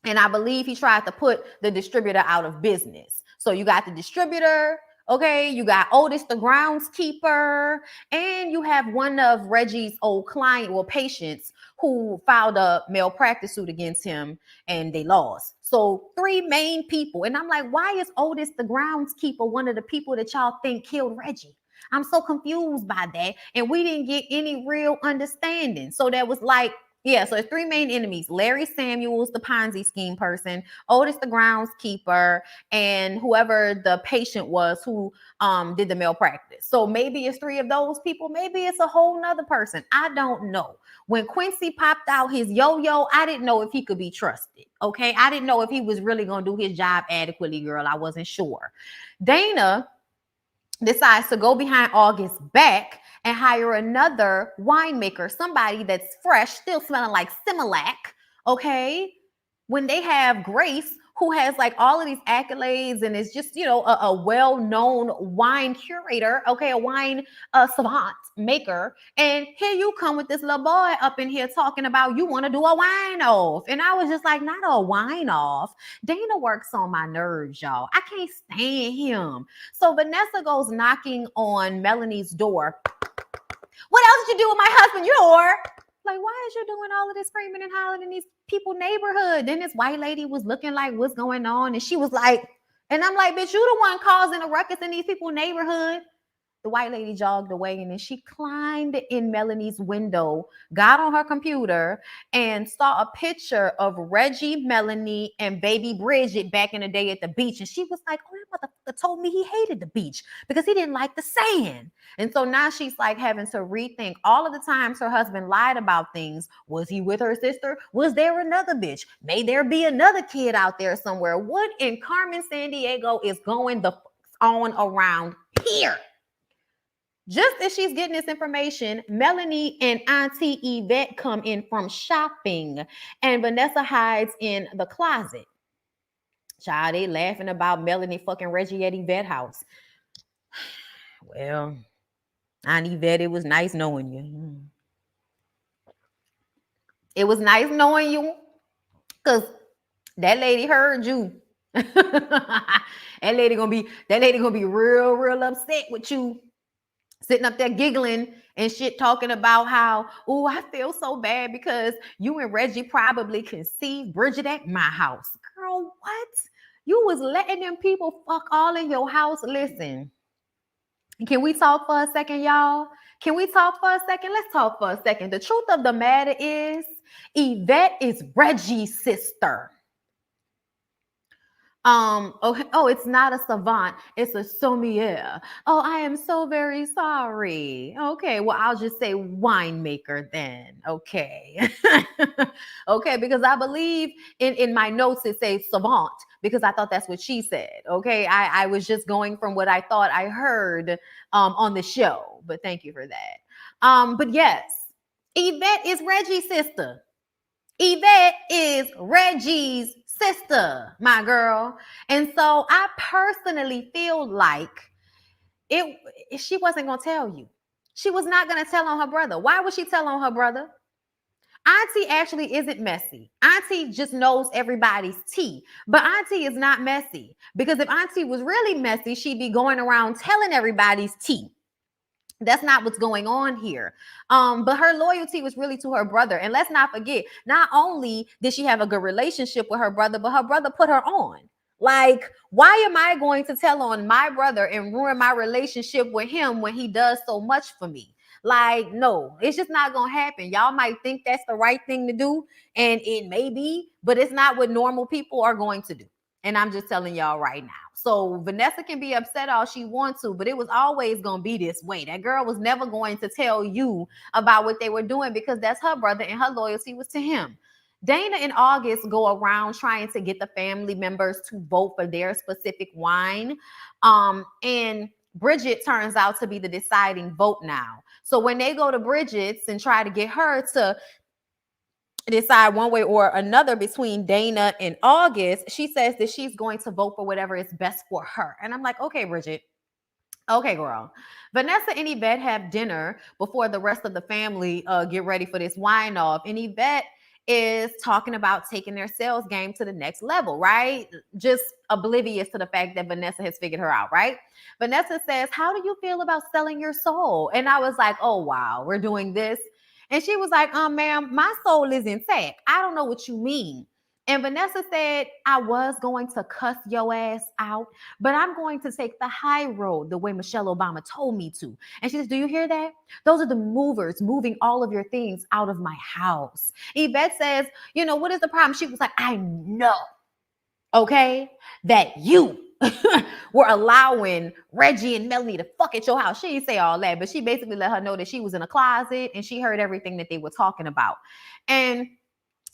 And I believe he tried to put the distributor out of business. So you got the distributor, okay, you got Otis the groundskeeper, and you have one of Reggie's old client, well, patients, who filed a malpractice suit against him and they lost. So three main people. And I'm like, why is Otis the groundskeeper one of the people that y'all think killed Reggie? I'm so confused by that. And we didn't get any real understanding. So that was like, yeah, so there's three main enemies: Larry Samuels, the Ponzi scheme person, Otis, the groundskeeper, and whoever the patient was who did the malpractice. So maybe it's three of those people. Maybe it's a whole nother person. I don't know. When Quincy popped out his yo-yo, I didn't know if he could be trusted. Okay, I didn't know if he was really gonna do his job adequately, girl. I wasn't sure. Dana decides to go behind August's back and hire another winemaker, somebody that's fresh, still smelling like Similac, okay? When they have Grace, who has like all of these accolades and is just, a well-known wine curator, okay, a wine savant maker. And here you come with this little boy up in here talking about you want to do a wine off. And I was just like, not a wine off. Dana works on my nerves, y'all. I can't stand him. So Vanessa goes knocking on Melanie's door. What else did you do with my husband? You're like, why is you doing all of this screaming and hollering in these people neighborhood? Then this white lady was looking like, what's going on? And she was like, and I'm like, bitch, you the one causing a ruckus in these people neighborhood. The white lady jogged away and then she climbed in Melanie's window, got on her computer, and saw a picture of Reggie, Melanie, and baby Bridget back in the day at the beach. And she was like, oh, that motherfucker told me he hated the beach because he didn't like the sand. And so now she's like having to rethink all of the times her husband lied about things. Was he with her sister? Was there another bitch? May there be another kid out there somewhere? What in Carmen Sandiego is going the on around here? Just as she's getting this information, Melanie and Auntie Yvette come in from shopping, and Vanessa hides in the closet. Child, they laughing about Melanie fucking Reggie at Yvette's house. Well, Aunt Yvette, it was nice knowing you. It was nice knowing you, because that lady heard you. that lady gonna be real upset with you. Sitting up there giggling and shit, talking about how, oh, I feel so bad because you and Reggie probably conceived Bridget at my house. Girl, what? You was letting them people fuck all in your house. Listen, can we talk for a second, y'all? Can we talk for a second? Let's talk for a second. The truth of the matter is, Yvette is Reggie's sister. It's not a savant, it's a sommelier. Oh, I am so very sorry. Okay, well, I'll just say winemaker then. Okay. Okay, because I believe in my notes it says savant, because I thought that's what she said. Okay, I was just going from what I thought I heard on the show, but thank you for that. But yes, Yvette is Reggie's sister. Yvette is Reggie's sister, my girl. And so I personally feel like she wasn't going to tell you. She was not going to tell on her brother. Why would she tell on her brother? Auntie actually isn't messy. Auntie just knows everybody's tea. But Auntie is not messy, because if Auntie was really messy, she'd be going around telling everybody's tea. That's not what's going on here. But her loyalty was really to her brother. And let's not forget, not only did she have a good relationship with her brother, but her brother put her on. Like, why am I going to tell on my brother and ruin my relationship with him when he does so much for me? Like, no, it's just not going to happen. Y'all might think that's the right thing to do, and it may be, but it's not what normal people are going to do. And I'm just telling y'all right now. So Vanessa can be upset all she wants to, but it was always going to be this way. That girl was never going to tell you about what they were doing, because that's her brother and her loyalty was to him. Dana and August go around trying to get the family members to vote for their specific wine. And Bridget turns out to be the deciding vote now. So when they go to Bridget's and try to get her to decide one way or another between Dana and August, she says that she's going to vote for whatever is best for her. And I'm like, okay, Bridget. Okay, girl. Vanessa and Yvette have dinner before the rest of the family get ready for this wine off. And Yvette is talking about taking their sales game to the next level, right? Just oblivious to the fact that Vanessa has figured her out, right? Vanessa says, how do you feel about selling your soul? And I was like, oh, wow, we're doing this. And she was like, ma'am, my soul is intact. I don't know what you mean. And Vanessa said, I was going to cuss your ass out, but I'm going to take the high road the way Michelle Obama told me to. And she says, do you hear that? Those are the movers moving all of your things out of my house. Yvette says, what is the problem? She was like, I know, okay, that you were allowing Reggie and Melanie to fuck at your house. She didn't say all that, but she basically let her know that she was in a closet and she heard everything that they were talking about. And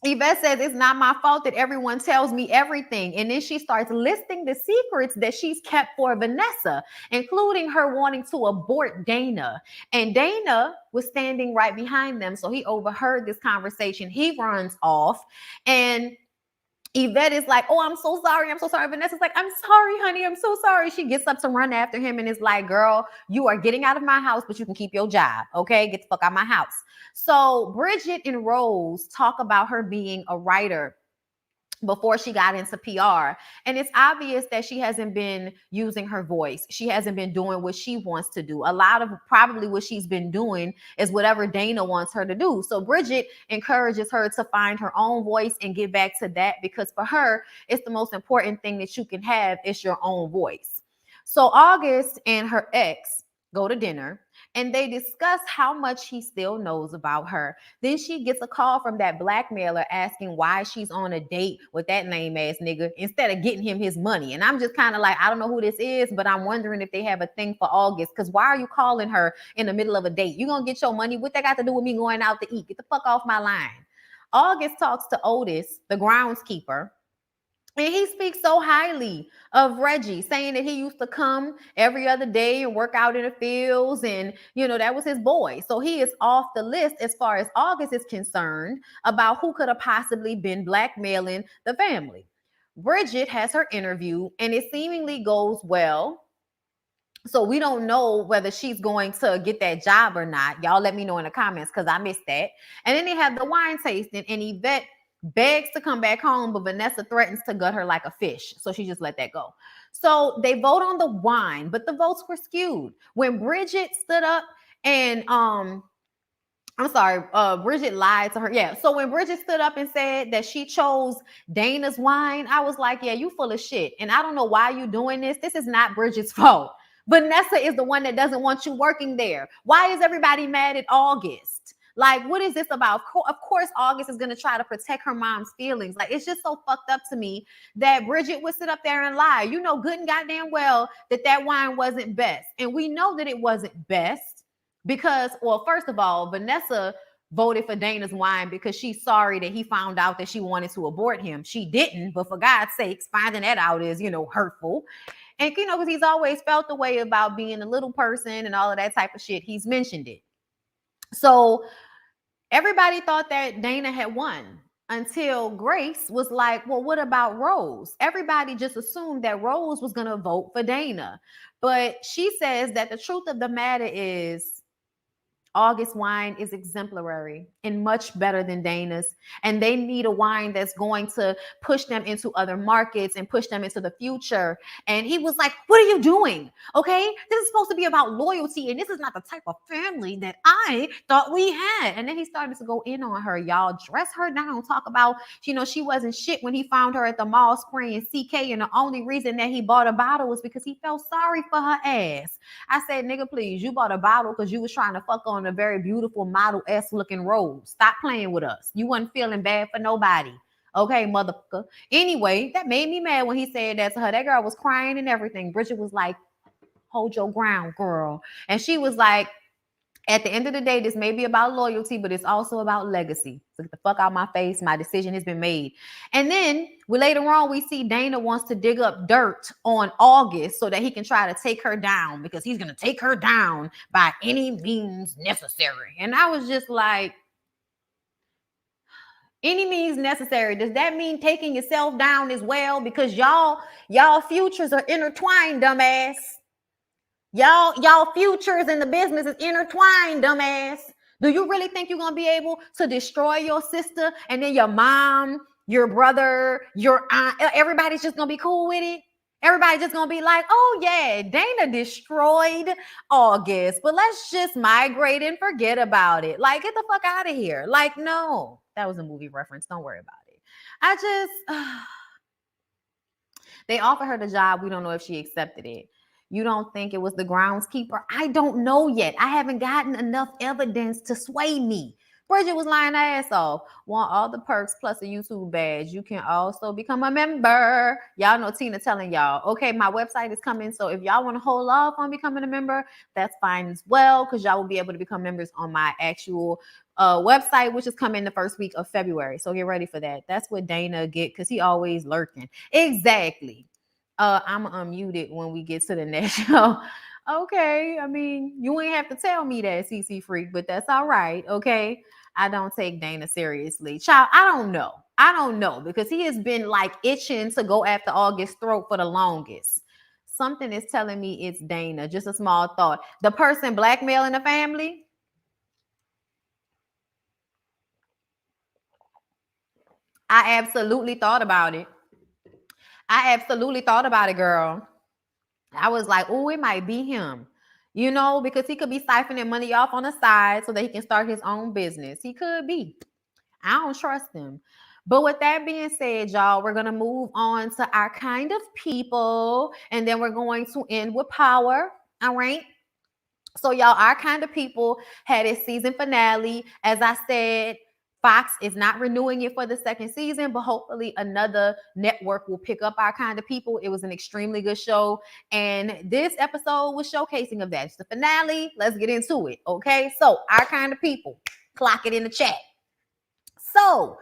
Yvette says, it's not my fault that everyone tells me everything. And then she starts listing the secrets that she's kept for Vanessa, including her wanting to abort Dana. And Dana was standing right behind them. So he overheard this conversation. He runs off. And Yvette is like, oh, I'm so sorry. I'm so sorry. Vanessa's like, I'm sorry, honey. I'm so sorry. She gets up to run after him and is like, girl, you are getting out of my house, but you can keep your job. Okay. Get the fuck out of my house. So Bridget and Rose talk about her being a writer before she got into PR. And it's obvious that she hasn't been using her voice. She hasn't been doing what she wants to do. A lot of probably what she's been doing is whatever Dana wants her to do. So Bridget encourages her to find her own voice and get back to that, because for her, it's the most important thing that you can have is your own voice. So August and her ex go to dinner and they discuss how much he still knows about her. Then she gets a call from that blackmailer asking why she's on a date with that lame ass nigga instead of getting him his money. And I'm just kind of like, I don't know who this is, but I'm wondering if they have a thing for August, because why are you calling her in the middle of a date? You gonna get your money? What that got to do with me going out to eat? Get the fuck off my line. August talks to Otis, the groundskeeper, and he speaks so highly of Reggie, saying that he used to come every other day and work out in the fields. And, that was his boy. So he is off the list as far as August is concerned about who could have possibly been blackmailing the family. Bridget has her interview and it seemingly goes well. So we don't know whether she's going to get that job or not. Y'all let me know in the comments because I missed that. And then they have the wine tasting and Yvette begs to come back home, but Vanessa threatens to gut her like a fish. So she just let that go. So they vote on the wine, but the votes were skewed. When Bridget stood up and I'm sorry, Bridget lied to her. Yeah. So when Bridget stood up and said that she chose Dana's wine, I was like, yeah, you full of shit. And I don't know why you doing this. This is not Bridget's fault. Vanessa is the one that doesn't want you working there. Why is everybody mad at August? Like, what is this about? Of course, August is going to try to protect her mom's feelings. Like, it's just so fucked up to me that Bridget would sit up there and lie. You know good and goddamn well that wine wasn't best. And we know that it wasn't best because, well, first of all, Vanessa voted for Dana's wine because she's sorry that he found out that she wanted to abort him. She didn't, but for God's sakes, finding that out is, hurtful. And, because he's always felt the way about being a little person and all of that type of shit. He's mentioned it. So everybody thought that Dana had won until Grace was like, well, what about Rose? Everybody just assumed that Rose was going to vote for Dana. But she says that the truth of the matter is August wine is exemplary and much better than Dana's. And they need a wine that's going to push them into other markets and push them into the future. And he was like, what are you doing? Okay, this is supposed to be about loyalty. And this is not the type of family that I thought we had. And then he started to go in on her, y'all. Dress her down. Talk about, she wasn't shit when he found her at the mall spraying CK. And the only reason that he bought a bottle was because he felt sorry for her ass. I said, nigga, please, you bought a bottle because you was trying to fuck on a very beautiful Model S looking Rose. Stop playing with us. You wasn't feeling bad for nobody. Okay, motherfucker. Anyway, that made me mad when he said that to her. That girl was crying and everything. Bridget was like, hold your ground, girl. And she was like, at the end of the day, this may be about loyalty, but it's also about legacy. So get the fuck out my face. My decision has been made. And then later on, we see Dana wants to dig up dirt on August so that he can try to take her down because he's going to take her down by any means necessary. And I was just like, Any means necessary. Does that mean taking yourself down as well? Because y'all futures are intertwined, dumbass. Y'all futures in the business is intertwined, dumbass. Do you really think you're gonna be able to destroy your sister and then your mom, your brother, your aunt, everybody's just gonna be cool with it? Everybody's just gonna be like, oh yeah, Dana destroyed August, but let's just migrate and forget about it. Like, get the fuck out of here. Like, no, that was a movie reference. Don't worry about it. I just they offered her the job. We don't know if she accepted it. You don't think it was the groundskeeper? I don't know yet. I haven't gotten enough evidence to sway me. Bridget was lying her ass off. Want all the perks plus a YouTube badge. You can also become a member. Y'all know Tina telling y'all, okay, my website is coming. So if y'all want to hold off on becoming a member, that's fine as well, because y'all will be able to become members on my actual website, which is coming the first week of February. So get ready for that. That's what Dana get, because he always lurking. Exactly. I'm unmuted when we get to the next show. Okay, I mean, you ain't have to tell me that, CC Freak, but that's all right. Okay, I don't take Dana seriously, child. I don't know. I don't know, because he has been like itching to go after August's throat for the longest. Something is telling me it's Dana. Just a small thought. The person blackmailing the family. I absolutely thought about it. I absolutely thought about it, girl. I was like, oh, it might be him, because he could be siphoning money off on the side so that he can start his own business. He could be. I don't trust him. But with that being said, y'all, we're going to move on to our kind of people, and then we're going to end with power. All right. So, y'all, our kind of people had its season finale. As I said, Fox is not renewing it for the second season, but hopefully another network will pick up our kind of people. It was an extremely good show, and this episode was showcasing of that. It's the finale. Let's get into it, okay? So, our kind of people, clock it in the chat. So,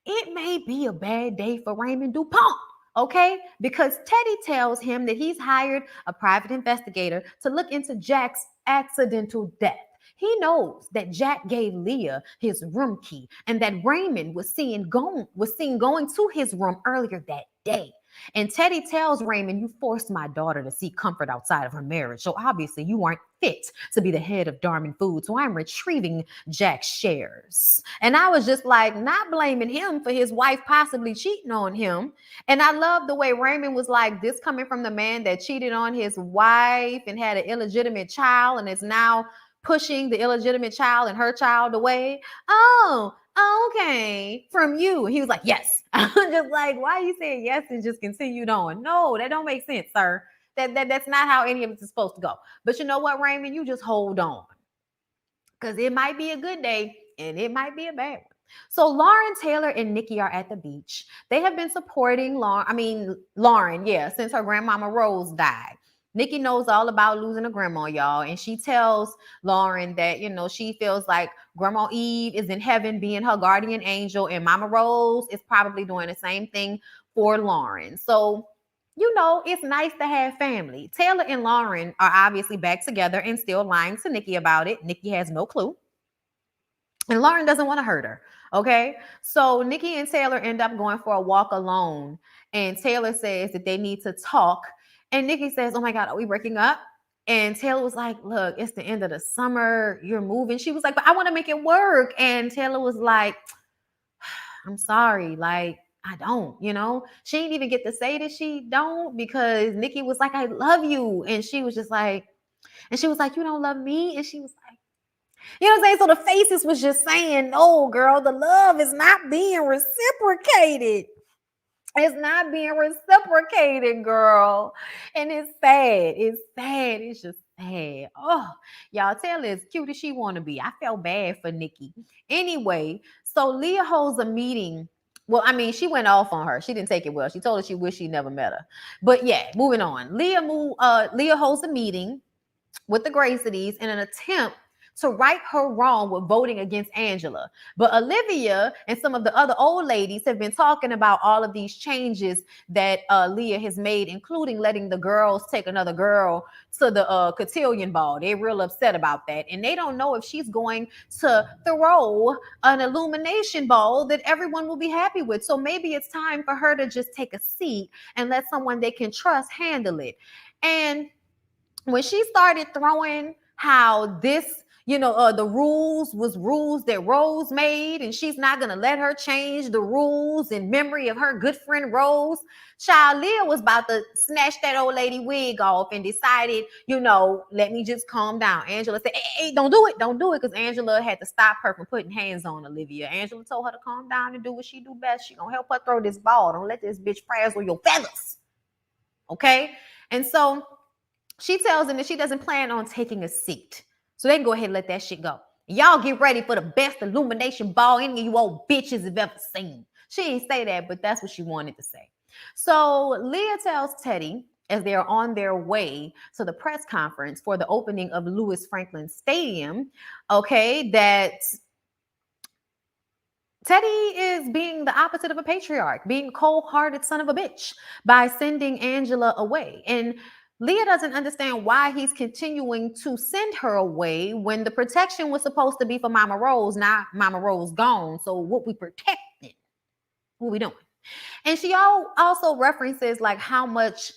it may be a bad day for Raymond DuPont. Okay, because Teddy tells him that he's hired a private investigator to look into Jack's accidental death. He knows that Jack gave Leah his room key and that Raymond was seen going to his room earlier that day. And Teddy tells Raymond, you forced my daughter to seek comfort outside of her marriage. So obviously you aren't fit to be the head of Darman Foods. So I'm retrieving Jack's shares. And I was just like, not blaming him for his wife possibly cheating on him. And I love the way Raymond was like, this coming from the man that cheated on his wife and had an illegitimate child and is now pushing the illegitimate child and her child away. Oh, okay, from you. He was like, yes. I'm just like, why are you saying yes and just continued on? No, that don't make sense, sir. That's not how any of it is supposed to go. But you know what, Raymond? You just hold on. Because it might be a good day and it might be a bad one. So Lauren, Taylor, and Nikki are at the beach. They have been supporting Lauren, since her grandmama Rose died. Nikki knows all about losing a grandma, y'all. And she tells Lauren that, she feels like Grandma Eve is in heaven being her guardian angel, and Mama Rose is probably doing the same thing for Lauren. So, it's nice to have family. Taylor and Lauren are obviously back together and still lying to Nikki about it. Nikki has no clue. And Lauren doesn't want to hurt her. Okay. So Nikki and Taylor end up going for a walk alone. And Taylor says that they need to talk. And Nikki says, oh my God, are we breaking up? And Taylor was like, look, it's the end of the summer. You're moving. She was like, but I want to make it work. And Taylor was like, I'm sorry. Like, I don't, she didn't even get to say that she don't, because Nikki was like, I love you. And she was like, you don't love me. And she was like, you know what I'm saying? So the faces was just saying, no, girl, the love is not being reciprocated. It's not being reciprocated, girl. And it's sad. It's sad. It's just sad. Oh, y'all, Taylor is cute as she want to be. I felt bad for Nikki. Anyway, so Leah holds a meeting. Well, I mean, she went off on her. She didn't take it well. She told her she wished she never met her. But yeah, moving on. Leah holds a meeting with the Graceties in an attempt to right her wrong with voting against Angela. But Olivia and some of the other old ladies have been talking about all of these changes that Leah has made, including letting the girls take another girl to the cotillion ball. They're real upset about that. And they don't know if she's going to throw an illumination ball that everyone will be happy with. So maybe it's time for her to just take a seat and let someone they can trust handle it. And when she started throwing how this, the rules was rules that Rose made, and she's not gonna let her change the rules in memory of her good friend Rose. Child, Leah was about to snatch that old lady wig off and decided, let me just calm down. Angela said, hey, don't do it, because Angela had to stop her from putting hands on Olivia. Angela told her to calm down and do what she do best. She gonna help her throw this ball. Don't let this bitch frazzle your feathers. Okay? And so she tells him that she doesn't plan on taking a seat. So they can go ahead and let that shit go. Y'all get ready for the best illumination ball any of you old bitches have ever seen. She didn't say that, but that's what she wanted to say. So Leah tells Teddy, as they're on their way to the press conference for the opening of Lewis Franklin Stadium, okay, that Teddy is being the opposite of a patriarch, being a cold-hearted son of a bitch by sending Angela away. And Leah doesn't understand why he's continuing to send her away when the protection was supposed to be for Mama Rose. Now Mama Rose gone. So what we protecting? What we doing? And she also references like how much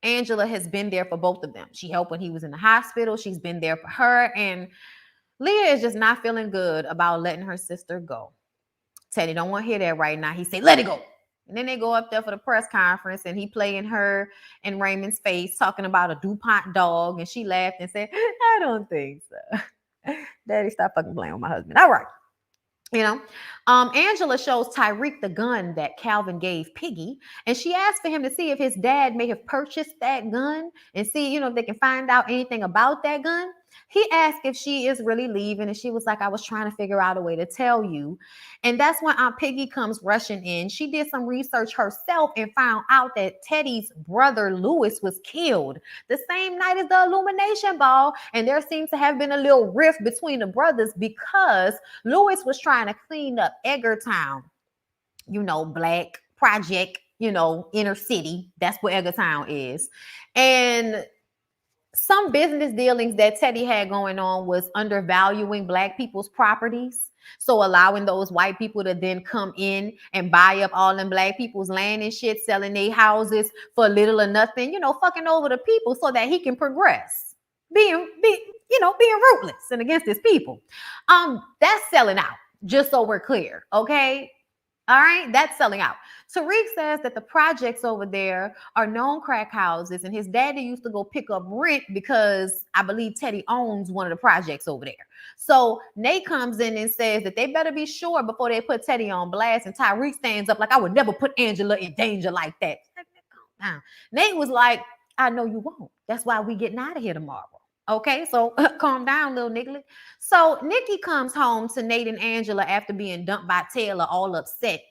Angela has been there for both of them. She helped when he was in the hospital. She's been there for her. And Leah is just not feeling good about letting her sister go. Teddy don't want to hear that right now. He say, let it go. And then they go up there for the press conference, and he playing her and Raymond's face, talking about a DuPont dog. And she laughed and said, I don't think so. Daddy, stop fucking playing with my husband. All right. Angela shows Tyreek the gun that Calvin gave Piggy, and she asked for him to see if his dad may have purchased that gun and see, if they can find out anything about that gun. He asked if she is really leaving, and she was like, I was trying to figure out a way to tell you. And that's when Aunt Piggy comes rushing in. She did some research herself and found out that Teddy's brother Lewis was killed the same night as the illumination ball. And there seems to have been a little rift between the brothers because Lewis was trying to clean up Edgartown, black project, inner city. That's where Edgartown is. And some business dealings that Teddy had going on was undervaluing Black people's properties. So allowing those white people to then come in and buy up all them Black people's land and shit, selling their houses for little or nothing, fucking over the people so that he can progress. Being ruthless and against his people. That's selling out, just so we're clear, okay? All right, that's selling out. Tariq says that the projects over there are known crack houses, and his daddy used to go pick up rent because I believe Teddy owns one of the projects over there. So Nate comes in and says that they better be sure before they put Teddy on blast, and Tariq stands up like, I would never put Angela in danger like that. Nate was like, I know you won't. That's why we getting out of here tomorrow. Okay, so calm down, little nigga. So Nikki comes home to Nate and Angela after being dumped by Taylor, all upset.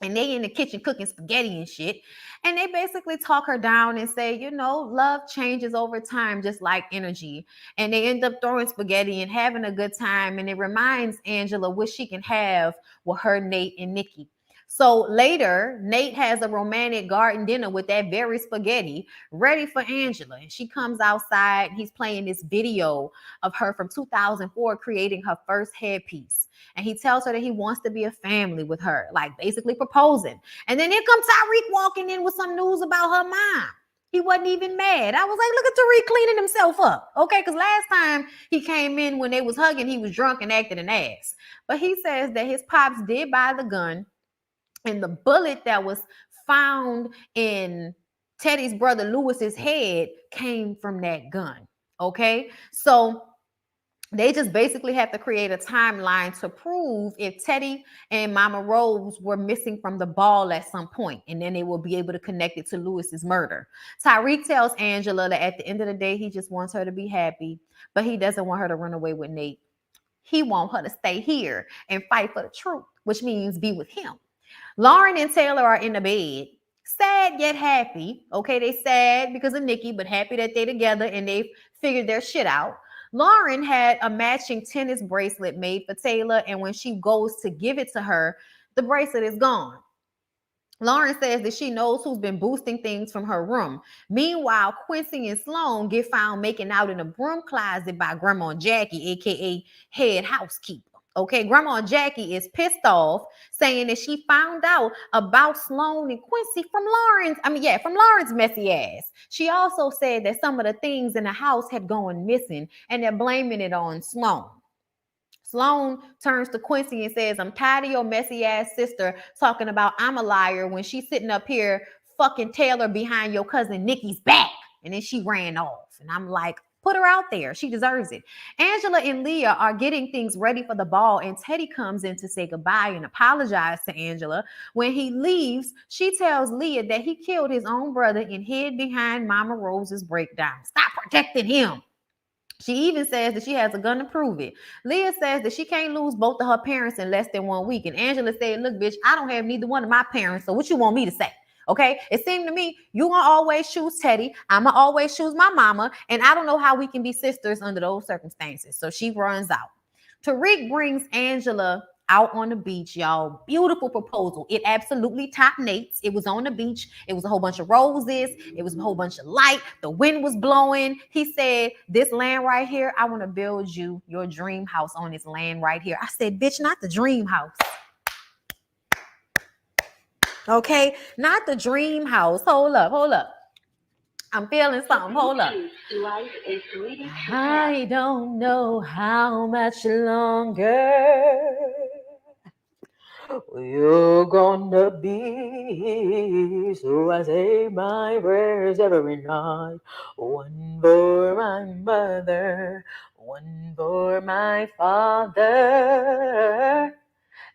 And they in the kitchen cooking spaghetti and shit. And they basically talk her down and say, love changes over time, just like energy. And they end up throwing spaghetti and having a good time. And it reminds Angela what she can have with her, Nate, and Nikki. So later, Nate has a romantic garden dinner with that very spaghetti ready for Angela. And she comes outside. He's playing this video of her from 2004 creating her first headpiece. And he tells her that he wants to be a family with her, like basically proposing. And then here comes Tyreek walking in with some news about her mom. He wasn't even mad. I was like, look at Tariq cleaning himself up. Okay, because last time he came in when they was hugging, he was drunk and acting an ass. But he says that his pops did buy the gun. And the bullet that was found in Teddy's brother Lewis's head came from that gun. Okay, so they just basically have to create a timeline to prove if Teddy and Mama Rose were missing from the ball at some point, and then they will be able to connect it to Lewis's murder. Tyreek tells Angela that at the end of the day, he just wants her to be happy, but he doesn't want her to run away with Nate. He wants her to stay here and fight for the truth, which means be with him. Lauren and Taylor are in the bed, sad yet happy. Okay, they sad because of Nikki, but happy that they're together and they've figured their shit out. Lauren had a matching tennis bracelet made for Taylor, and when she goes to give it to her, the bracelet is gone. Lauren says that she knows who's been boosting things from her room. Meanwhile, Quincy and Sloan get found making out in a broom closet by Grandma Jackie, aka head housekeeper. Okay, Grandma Jackie is pissed off, saying that she found out about Sloan and Quincy from Lauren's messy ass. She also said that some of the things in the house had gone missing, and they're blaming it on Sloan. Sloan turns to Quincy and says, I'm tired of your messy ass sister talking about I'm a liar when she's sitting up here fucking Taylor behind your cousin Nikki's back. And then she ran off. And I'm like, put her out there. She deserves it. Angela and Leah are getting things ready for the ball, and Teddy comes in to say goodbye and apologize to Angela. When he leaves, she tells Leah that he killed his own brother and hid behind Mama Rose's breakdown. Stop protecting him. She even says that she has a gun to prove it. Leah says that she can't lose both of her parents in less than 1 week. And Angela said, look, bitch, I don't have neither one of my parents. So what you want me to say? Okay. It seemed to me you gonna always choose Teddy. I'm gonna always choose my mama. And I don't know how we can be sisters under those circumstances. So she runs out. Tariq brings Angela out on the beach, y'all. Beautiful proposal. It absolutely top nates. It was on the beach. It was a whole bunch of roses. It was a whole bunch of light. The wind was blowing. He said, this land right here, I want to build you your dream house on this land right here. I said, bitch, not the dream house. Okay, not the dream house. Hold up. I'm feeling something. Hold up. I don't know how much longer you're gonna be. So I say my prayers every night. One for my mother, one for my father,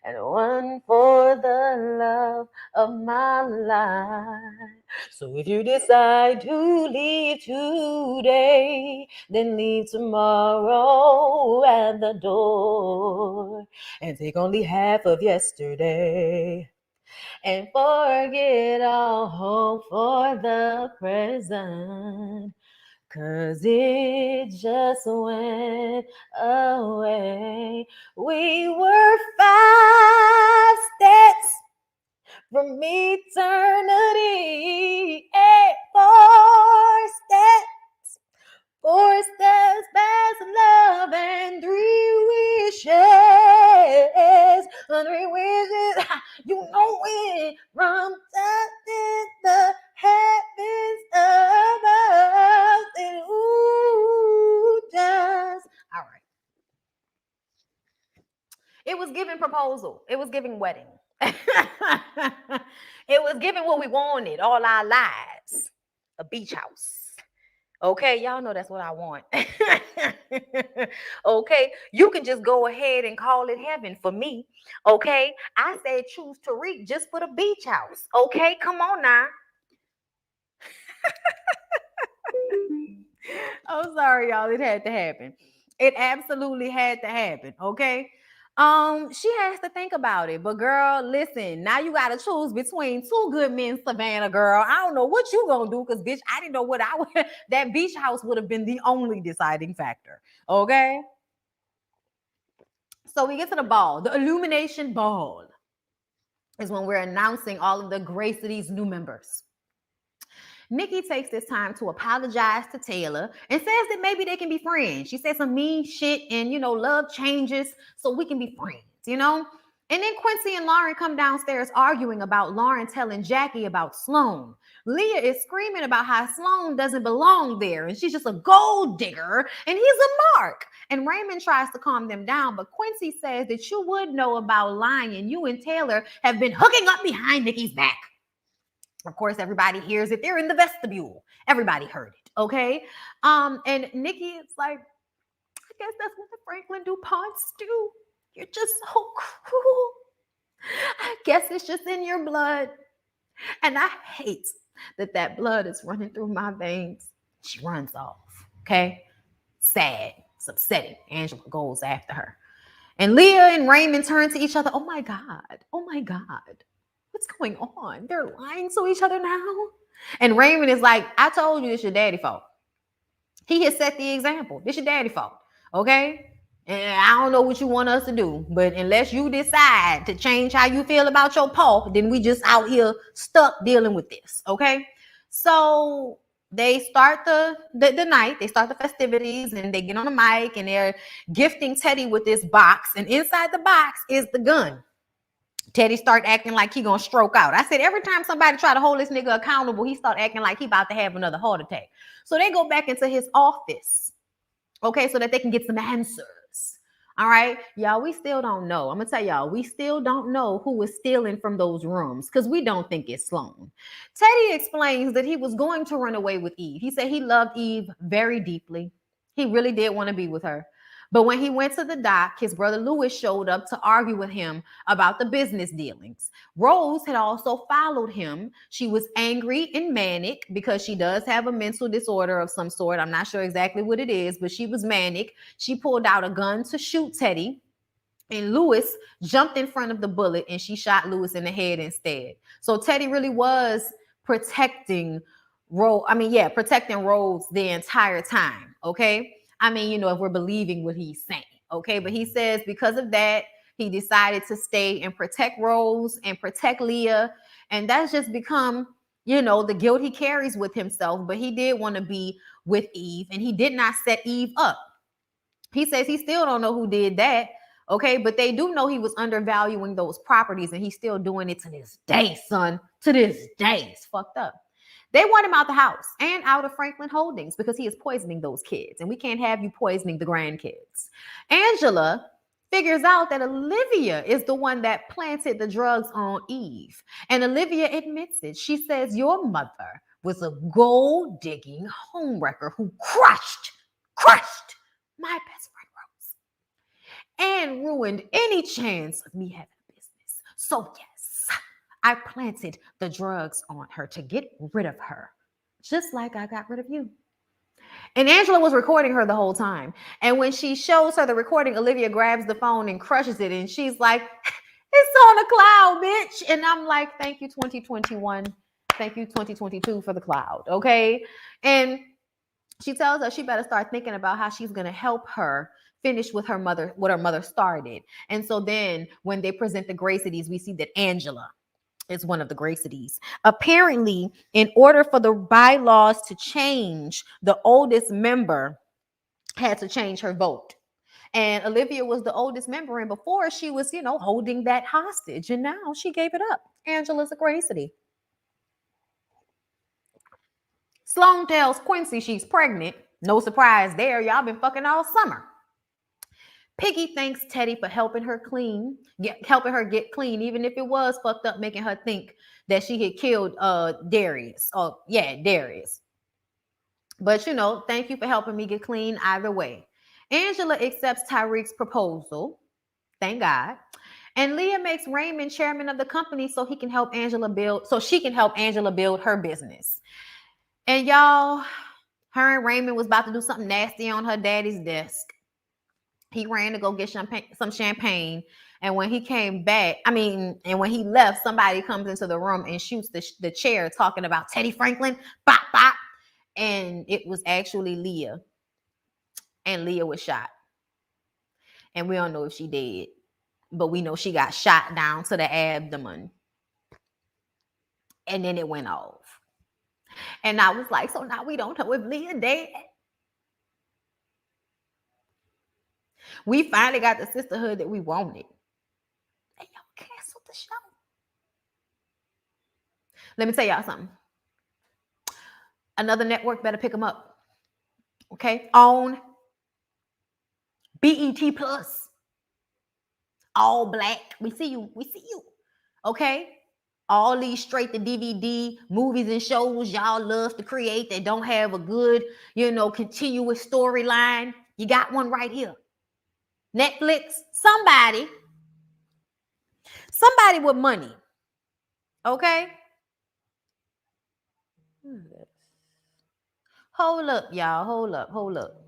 and one for the love of my life. So if you decide to leave today, then leave tomorrow at the door and take only half of yesterday and forget all hope for the present. 'Cause it just went away. We were 5 steps from eternity. 4 steps. 4 steps past love and 3 wishes. 3 wishes. You know it from touching the heavens above. And ooh, just. All right. It was giving proposal. It was giving wedding. It was giving what we wanted all our lives. A beach house. Okay, y'all know that's what I want. Okay, you can just go ahead and call it heaven for me. Okay, I said choose Tariq just for the beach house. Okay, come on now. I'm sorry, y'all. It had to happen. It absolutely had to happen. Okay. She has to think about it. But girl, listen, now you gotta choose between two good men, Savannah, girl. I don't know what you gonna do, because bitch, I didn't know what I would that beach house would have been the only deciding factor. Okay. So we get to the ball. The illumination ball is when we're announcing all of the grace of these new members. Nikki takes this time to apologize to Taylor and says that maybe they can be friends. She said some mean shit and, love changes so we can be friends. And then Quincy and Lauren come downstairs arguing about Lauren telling Jackie about Sloan. Leah is screaming about how Sloan doesn't belong there and she's just a gold digger and he's a mark. And Raymond tries to calm them down, but Quincy says that you would know about lying. You and Taylor have been hooking up behind Nikki's back. Of course, everybody hears it. They're in the vestibule. Everybody heard it, okay? And Nikki is like, I guess that's what the Franklin DuPonts do. You're just so cruel. I guess it's just in your blood. And I hate that blood is running through my veins. She runs off, okay? Sad. It's upsetting. Angela goes after her. And Leah and Raymond turn to each other. Oh my God. Oh my God. What's going on? They're lying to each other now. And Raymond is like, I told you this your daddy fault. He has set the example. This your daddy fault. Okay? And I don't know what you want us to do, but unless you decide to change how you feel about your paw, then we just out here stuck dealing with this. Okay? So they start the night, they start the festivities, and they get on the mic and they're gifting Teddy with this box. And inside the box is the gun. Teddy start acting like he gonna stroke out. I said every time somebody try to hold this nigga accountable, he start acting like he about to have another heart attack. So they go back into his office, okay, so that they can get some answers. All right, y'all, we still don't know. I'm gonna tell y'all, we still don't know who was stealing from those rooms because we don't think it's Sloan. Teddy explains that he was going to run away with Eve. He said he loved Eve very deeply. He really did want to be with her. But when he went to the dock, his brother Louis showed up to argue with him about the business dealings. Rose had also followed him. She was angry and manic because she does have a mental disorder of some sort. I'm not sure exactly what it is, but she was manic. She pulled out a gun to shoot Teddy, and Louis jumped in front of the bullet and she shot Louis in the head instead. So Teddy really was protecting protecting Rose the entire time. Okay. I mean, if we're believing what he's saying. Okay. But he says because of that, he decided to stay and protect Rose and protect Leah. And that's just become, the guilt he carries with himself. But he did want to be with Eve and he did not set Eve up. He says he still don't know who did that. Okay, but they do know he was undervaluing those properties and he's still doing it to this day, son. To this day. It's fucked up. They want him out the house and out of Franklin Holdings because he is poisoning those kids. And we can't have you poisoning the grandkids. Angela figures out that Olivia is the one that planted the drugs on Eve. And Olivia admits it. She says, your mother was a gold digging homewrecker who crushed my best friend Rose and ruined any chance of me having a business. So yes, I planted the drugs on her to get rid of her, just like I got rid of you. And Angela was recording her the whole time. And when she shows her the recording, Olivia grabs the phone and crushes it. And she's like, it's on a cloud, bitch. And I'm like, thank you, 2021. Thank you, 2022 for the cloud. Okay. And she tells her she better start thinking about how she's going to help her finish with her mother, what her mother started. And so then when they present the Gracities, we see that Angela is one of the Gracities. Apparently, in order for the bylaws to change, the oldest member had to change her vote. And Olivia was the oldest member. And before she was, holding that hostage. And now she gave it up. Angela's a Gracity. Sloan tells Quincy she's pregnant. No surprise there. Y'all been fucking all summer. Piggy thanks Teddy for helping her helping her get clean, even if it was fucked up, making her think that she had killed Darius. Oh, yeah, Darius. But thank you for helping me get clean either way. Angela accepts Tyreek's proposal. Thank God. And Leah makes Raymond chairman of the company so she can help Angela build her business. And y'all, her and Raymond was about to do something nasty on her daddy's desk. He ran to go get some champagne. And when he came back, and when he left, somebody comes into the room and shoots the chair talking about Teddy Franklin. Bop, bop. And it was actually Leah. And Leah was shot. And we don't know if she did. But we know she got shot down to the abdomen. And then it went off. And I was like, so now we don't know if Leah dead. We finally got the sisterhood that we wanted. And y'all canceled the show. Let me tell y'all something. Another network better pick them up. Okay? On BET Plus. All black. We see you. Okay? All these straight to DVD movies and shows y'all love to create that don't have a good, continuous storyline. You got one right here. Netflix, somebody with money. Okay? Hold up, y'all. Hold up.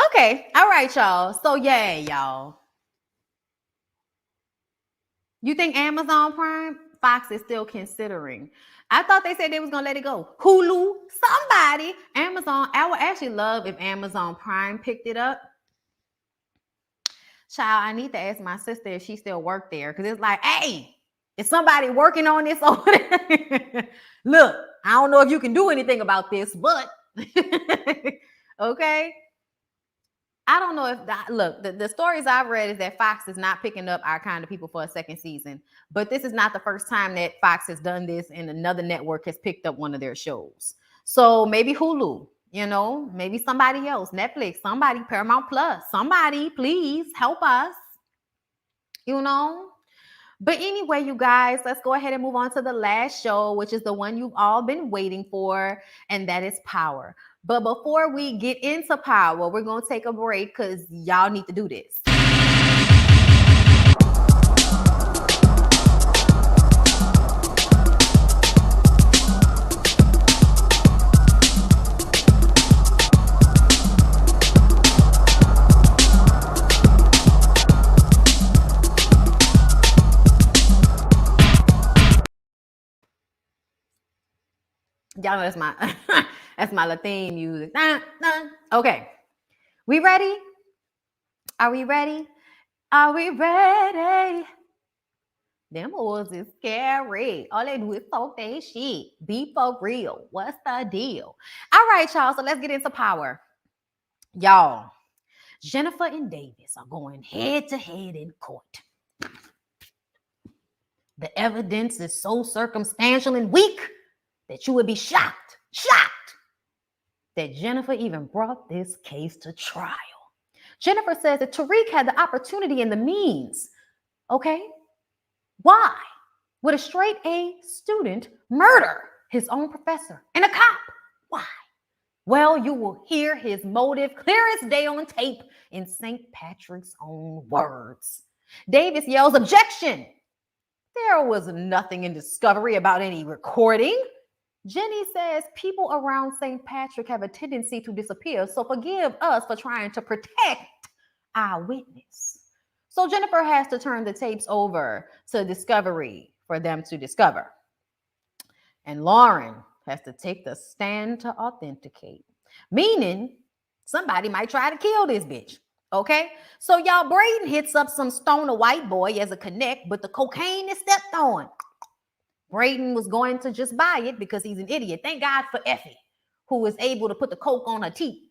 Okay. All right, y'all. So, yeah, y'all. You think Amazon Prime? Fox is still considering. I thought they said they was gonna let it go. Hulu, somebody, Amazon. I would actually love if Amazon Prime picked it up. Child, I need to ask my sister if she still worked there because it's like, hey, is somebody working on this over there? Look, I don't know if you can do anything about this, but okay. I don't know if that look, the stories I've read is that Fox is not picking up Our Kind of People for a second season. But this is not the first time that Fox has done this and another network has picked up one of their shows. So maybe Hulu, maybe somebody else, Netflix, somebody, Paramount Plus, somebody, please help us, you know. But anyway, you guys, let's go ahead and move on to the last show, which is the one you've all been waiting for, and that is Power. But before we get into Power, we're going to take a break because y'all need to do this. Y'all know that's my that's my little theme music. Okay, we ready? Are we ready? Are we ready? Them boys is scary. All they do is talk that shit. Be for real. What's the deal? All right, y'all. So let's get into Power. Y'all, Jennifer and Davis are going head to head in court. The evidence is so circumstantial and weak that you would be shocked that Jennifer even brought this case to trial. Jennifer says that Tariq had the opportunity and the means. Okay? Why would a straight A student murder his own professor and a cop? Why? Well, you will hear his motive clear as day on tape in St. Patrick's own words. Davis yells, "Objection! There was nothing in discovery about any recording." Jenny says people around St. Patrick have a tendency to disappear, so forgive us for trying to protect our witness. So Jennifer has to turn the tapes over to Discovery for them to discover. And Lauren has to take the stand to authenticate, meaning somebody might try to kill this bitch. Okay, so y'all, Braden hits up some stoner white boy as a connect, but the cocaine is stepped on. Braden was going to just buy it because he's an idiot. Thank God for Effie, who was able to put the coke on her teeth.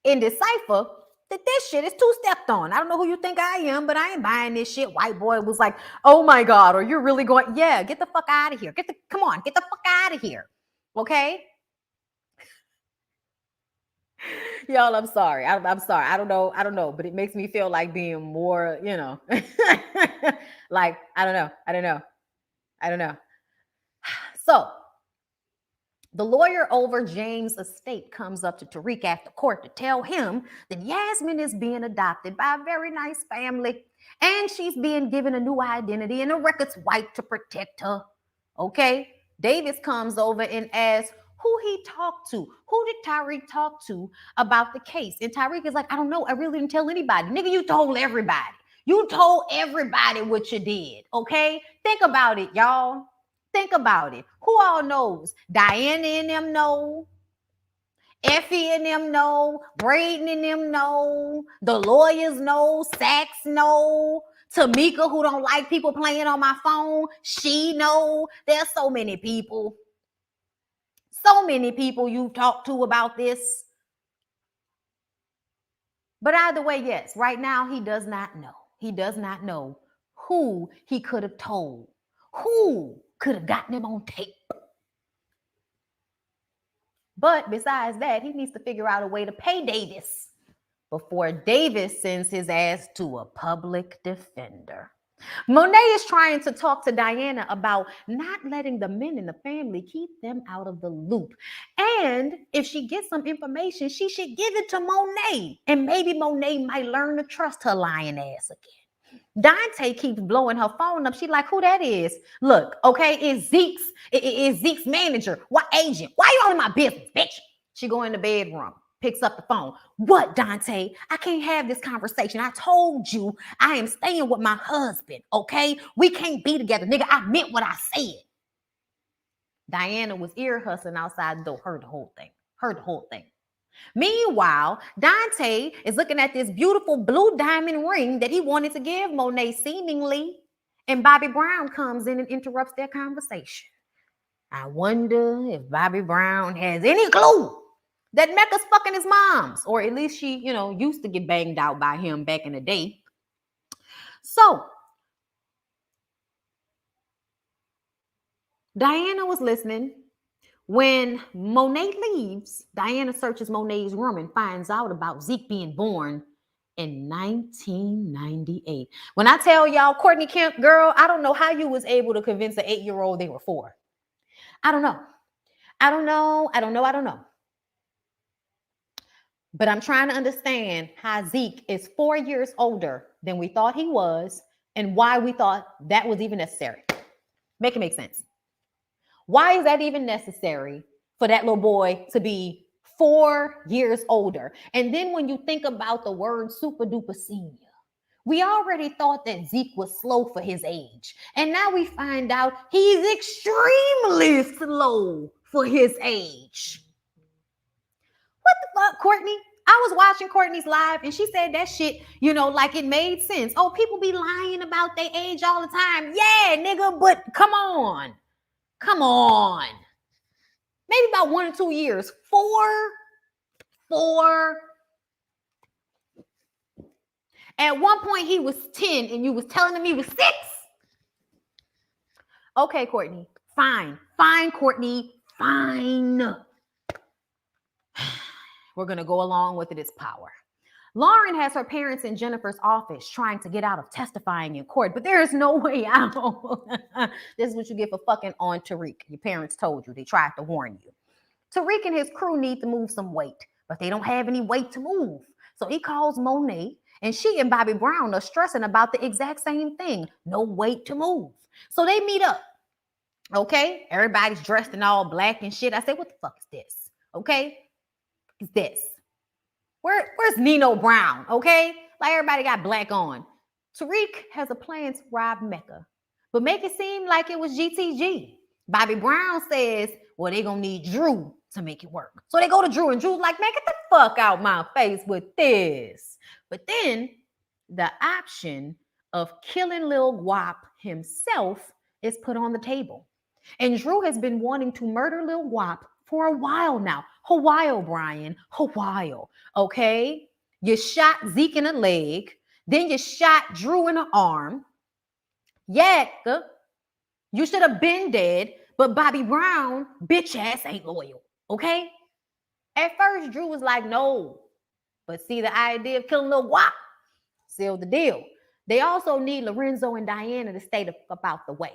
In Decipher, that this shit is too stepped on. I don't know who you think I am, but I ain't buying this shit. White boy was like, "Oh my God, are you really going?" Yeah, get the fuck out of here. Come on, get the fuck out of here. Okay? Y'all, I'm sorry. I'm sorry. I don't know, but it makes me feel like being more, like, I don't know. So the lawyer over James' estate comes up to Tariq after court to tell him that Yasmin is being adopted by a very nice family and she's being given a new identity and a record's white to protect her. Okay? Davis comes over and asks who he talked to. Who did Tariq talk to about the case? And Tariq is like, "I don't know. I really didn't tell anybody." Nigga, you told everybody. You told everybody what you did. Okay? Think about it, y'all. Think about it. Who all knows? Diana and them know. Effie and them know. Braden and them know. The lawyers know. Sachs know. Tamika, who don't like people playing on my phone, she know. There's so many people. So many people you've talked to about this. But either way, yes, right now he does not know. He does not know who he could have told. Who could have gotten him on tape. But besides that, he needs to figure out a way to pay Davis before Davis sends his ass to a public defender. Monet is trying to talk to Diana about not letting the men in the family keep them out of the loop. And if she gets some information, she should give it to Monet. And maybe Monet might learn to trust her lying ass again. Dante keeps blowing her phone up. She's like, "Who that is?" Look, okay, it's Zeke's. It's Zeke's manager. What agent? Why you all in my business, bitch? She go in the bedroom. Picks up the phone. What, Dante? I can't have this conversation. I told you I am staying with my husband, okay? We can't be together. Nigga, I meant what I said. Diana was ear hustling outside the door. Heard the whole thing. Heard the whole thing. Meanwhile, Dante is looking at this beautiful blue diamond ring that he wanted to give Monet seemingly. And Bobby Brown comes in and interrupts their conversation. I wonder if Bobby Brown has any clue that Mecca's fucking his mom's, or at least she, used to get banged out by him back in the day. So Diana was listening. When Monet leaves, Diana searches Monet's room and finds out about Zeke being born in 1998. When I tell y'all, Courtney Kemp, girl, I don't know how you was able to convince an 8-year-old they were 4. I don't know. But I'm trying to understand how Zeke is 4 years older than we thought he was and why we thought that was even necessary. Make it make sense. Why is that even necessary for that little boy to be 4 years older? And then when you think about the word super duper senior, we already thought that Zeke was slow for his age. And now we find out he's extremely slow for his age. What the fuck, Courtney? I was watching Courtney's live and she said that shit, like it made sense. Oh, people be lying about their age all the time. Yeah, nigga, but come on. Maybe about 1 or 2 years. 4. At one point he was 10 and you was telling him he was 6. Okay, Courtney. Fine, Courtney. Fine. We're going to go along with it. It's power. Lauren has her parents in Jennifer's office trying to get out of testifying in court, but there is no way out. This is what you get for fucking on Tariq. Your parents told you. They tried to warn you. Tariq and his crew need to move some weight, but they don't have any weight to move. So he calls Monet, and she and Bobby Brown are stressing about the exact same thing. No weight to move. So they meet up. Okay? Everybody's dressed in all black and shit. I say, what the fuck is this? Okay? Is this? Where's Nino Brown? Okay? Like everybody got black on. Tariq has a plan to rob Mecca, but make it seem like it was GTG. Bobby Brown says, well, they're going to need Drew to make it work. So they go to Drew, and Drew's like, man, get the fuck out my face with this. But then the option of killing Lil Guap himself is put on the table. And Drew has been wanting to murder Lil Guap for a while now. A while, Brian. A while. Okay? You shot Zeke in the leg. Then you shot Drew in the arm. Yet, you should have been dead. But Bobby Brown, bitch ass, ain't loyal. Okay? At first, Drew was like, no. But see, the idea of killing Lil Guap sealed the deal. They also need Lorenzo and Diana to stay the fuck out the way.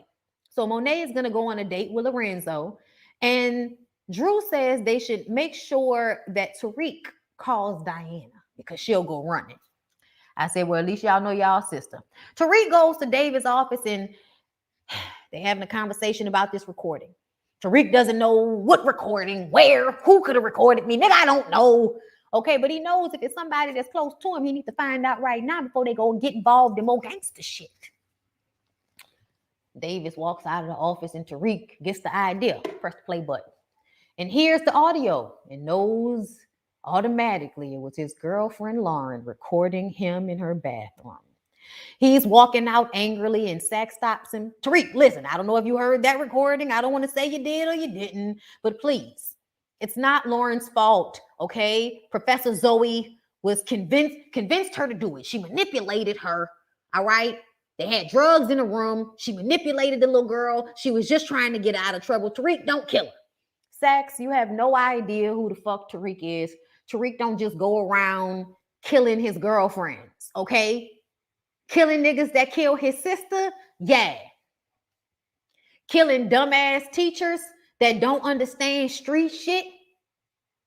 So Monet is going to go on a date with Lorenzo. And Drew says they should make sure that Tariq calls Diana because she'll go running. I said, well, at least y'all know y'all sister. Tariq goes to David's office and they're having a conversation about this recording. Tariq doesn't know what recording, where, who could have recorded me. Nigga, I don't know. Okay, but he knows if it's somebody that's close to him, he needs to find out right now before they go and get involved in more gangster shit. Davis walks out of the office and Tariq gets the idea. Press the play button. And here's the audio and knows automatically it was his girlfriend Lauren recording him in her bathroom. He's walking out angrily and Sack stops him. Tariq, listen, I don't know if you heard that recording. I don't want to say you did or you didn't, but please, it's not Lauren's fault, okay? Professor Zoe was convinced her to do it. She manipulated her, all right? They had drugs in the room. She manipulated the little girl. She was just trying to get out of trouble. Tariq, don't kill her. Sax, you have no idea who the fuck Tariq is. Tariq don't just go around killing his girlfriends, okay? Killing niggas that kill his sister, yeah. Killing dumbass teachers that don't understand street shit,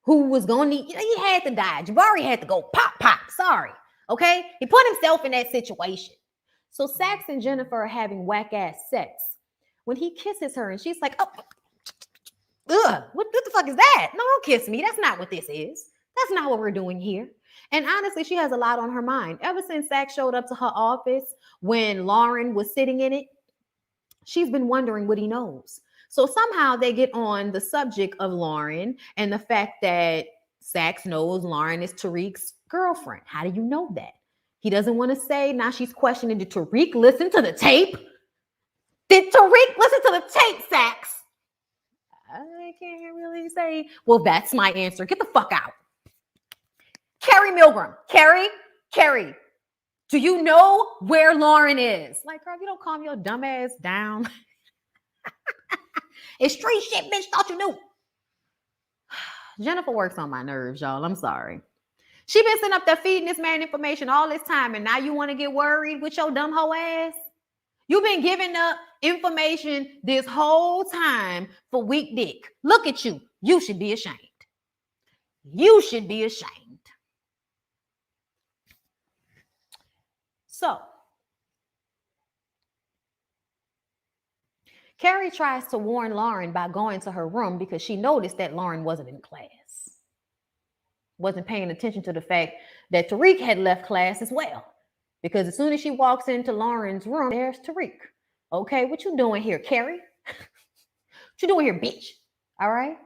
who was gonna need, he had to die. Jabari had to go pop, sorry, okay? He put himself in that situation. So Sax and Jennifer are having whack-ass sex. When he kisses her and she's like, oh, ugh, what the fuck is that? No, don't kiss me. That's not what this is. That's not what we're doing here. And honestly, she has a lot on her mind. Ever since Zach showed up to her office when Lauren was sitting in it, she's been wondering what he knows. So somehow they get on the subject of Lauren and the fact that Sax knows Lauren is Tariq's girlfriend. How do you know that? He doesn't want to say. Now she's questioning, did Tariq listen to the tape? Did Tariq listen to the tape, Sax? I can't really say. Well, that's my answer. Get the fuck out. Carrie Milgram. Carrie, do you know where Lauren is? Like, girl, you don't calm your dumb ass down. It's street shit, bitch. Thought you knew. Jennifer works on my nerves, y'all. I'm sorry. She been sitting up there feeding this man information all this time, and now you want to get worried with your dumb hoe ass? You've been giving up information this whole time for weak dick. Look at you. You should be ashamed. You should be ashamed. So, Carrie tries to warn Lauren by going to her room because she noticed that Lauren wasn't in class. Wasn't paying attention to the fact that Tariq had left class as well. Because as soon as she walks into Lauren's room, there's Tariq. Okay, what you doing here, Carrie? What you doing here, bitch? All right.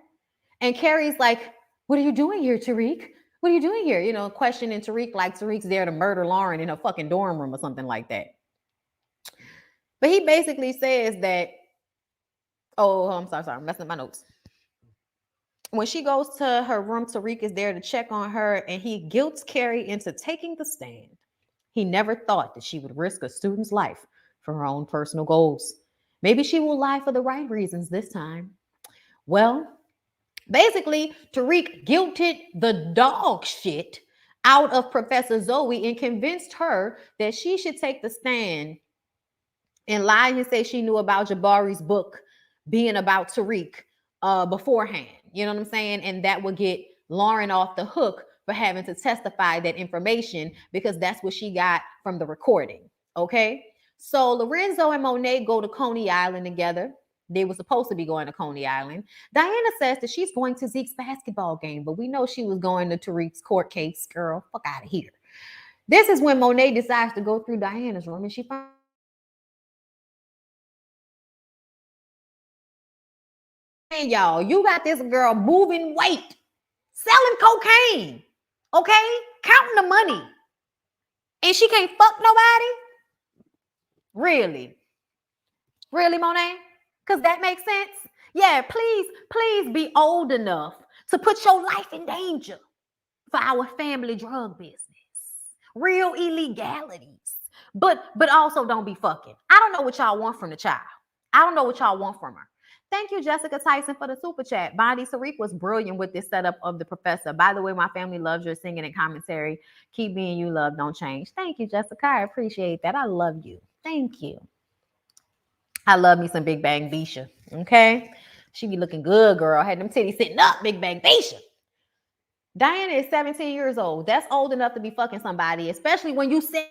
And Carrie's like, what are you doing here, Tariq? What are you doing here? You know, questioning Tariq like Tariq's there to murder Lauren in her fucking dorm room or something like that. But he basically says that, oh, I'm sorry, I'm messing up my notes. When she goes to her room, Tariq is there to check on her, and he guilts Carrie into taking the stand. He never thought that she would risk a student's life for her own personal goals. Maybe she will lie for the right reasons this time. Well, basically, Tariq guilted the dog shit out of Professor Zoe and convinced her that she should take the stand and lie and say she knew about Jabari's book being about Tariq beforehand. You know what I'm saying? And that would get Lauren off the hook for having to testify that information because that's what she got from the recording. Okay. So Lorenzo and Monet go to Coney Island together. They were supposed to be going to Coney Island. Diana says that she's going to Zeke's basketball game, but we know she was going to Tariq's court case. Girl, fuck out of here. This is when Monet decides to go through Diana's room and she finds y'all, you got this girl moving weight, selling cocaine, okay, counting the money, and she can't fuck nobody. Really, Monet? Because that makes sense. Yeah, please be old enough to put your life in danger for our family drug business, real illegalities. But also don't be fucking. I don't know what y'all want from the child. I don't know what y'all want from her. Thank you, Jessica Tyson, for the super chat. Bondi Tariq was brilliant with this setup of the professor. By the way, my family loves your singing and commentary. Keep being you, love, don't change. Thank you, Jessica. I appreciate that. I love you. Thank you. I love me some Big Bang Bisha. Okay? She be looking good, girl. Had them titties sitting up, Big Bang Bisha. Diana is 17 years old. That's old enough to be fucking somebody, especially when you say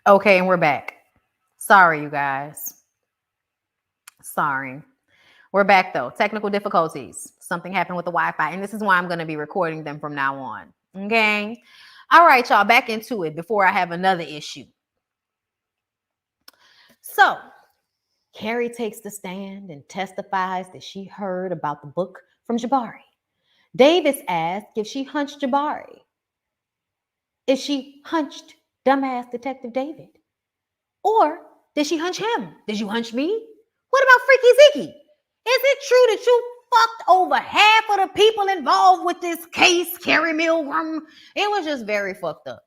okay, and we're back. Sorry, you guys. Sorry. We're back though. Technical difficulties. Something happened with the Wi-Fi, and this is why I'm going to be recording them from now on. Okay. All right, y'all, back into it before I have another issue. So, Carrie takes the stand and testifies that she heard about the book from Jabari. Davis asked if she hunched Jabari. If she hunched dumbass Detective David. Or did she hunch him? Did you hunch me? What about Freaky Zeke? Is it true that you fucked over half of the people involved with this case, Carrie Milgram? It was just very fucked up.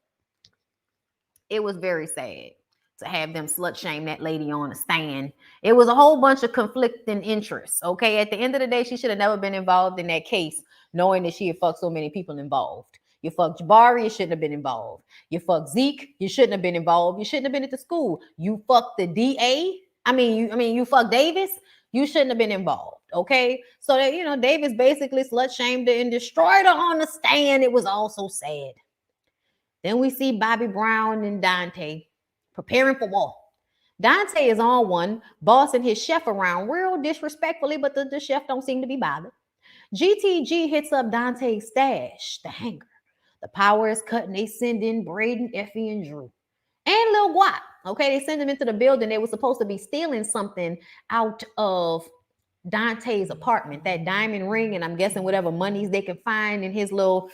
It was very sad to have them slut shame that lady on the stand. It was a whole bunch of conflicting interests. Okay, at the end of the day, she should have never been involved in that case, knowing that she had fucked so many people involved. You fucked Jabari, you shouldn't have been involved. You fucked Zeke, you shouldn't have been involved. You shouldn't have been at the school. You fucked the DA. You fucked Davis. You shouldn't have been involved. Okay, so that Davis basically slut shamed her and destroyed her on the stand. It was all so sad. Then we see Bobby Brown and Dante preparing for war. Dante is on one, bossing his chef around real disrespectfully, but the chef don't seem to be bothered. GTG hits up Dante's stash, the hangar. The power is cut and they send in Braden, Effie, and Drew. And Lil Guap. Okay, they send them into the building. They were supposed to be stealing something out of Dante's apartment, that diamond ring, and I'm guessing whatever monies they can find in his little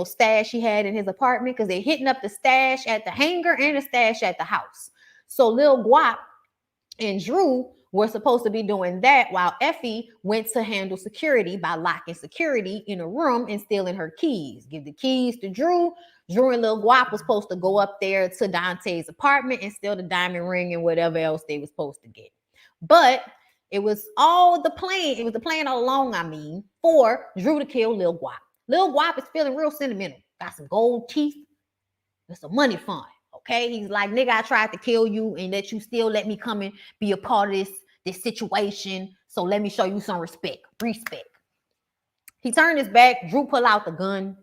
stash he had in his apartment, because they're hitting up the stash at the hangar and the stash at the house. So Lil Guap and Drew were supposed to be doing that while Effie went to handle security by locking security in a room and stealing her keys. Give the keys to Drew. Drew and Lil Guap was supposed to go up there to Dante's apartment and steal the diamond ring and whatever else they were supposed to get. But it was all the plan. It was the plan all along, for Drew to kill Lil Guap. Lil Guap is feeling real sentimental. Got some gold teeth. There's some money fund. Okay. He's like, nigga, I tried to kill you and that you still let me come and be a part of this situation. So let me show you some respect. He turned his back. Drew pulled out the gun.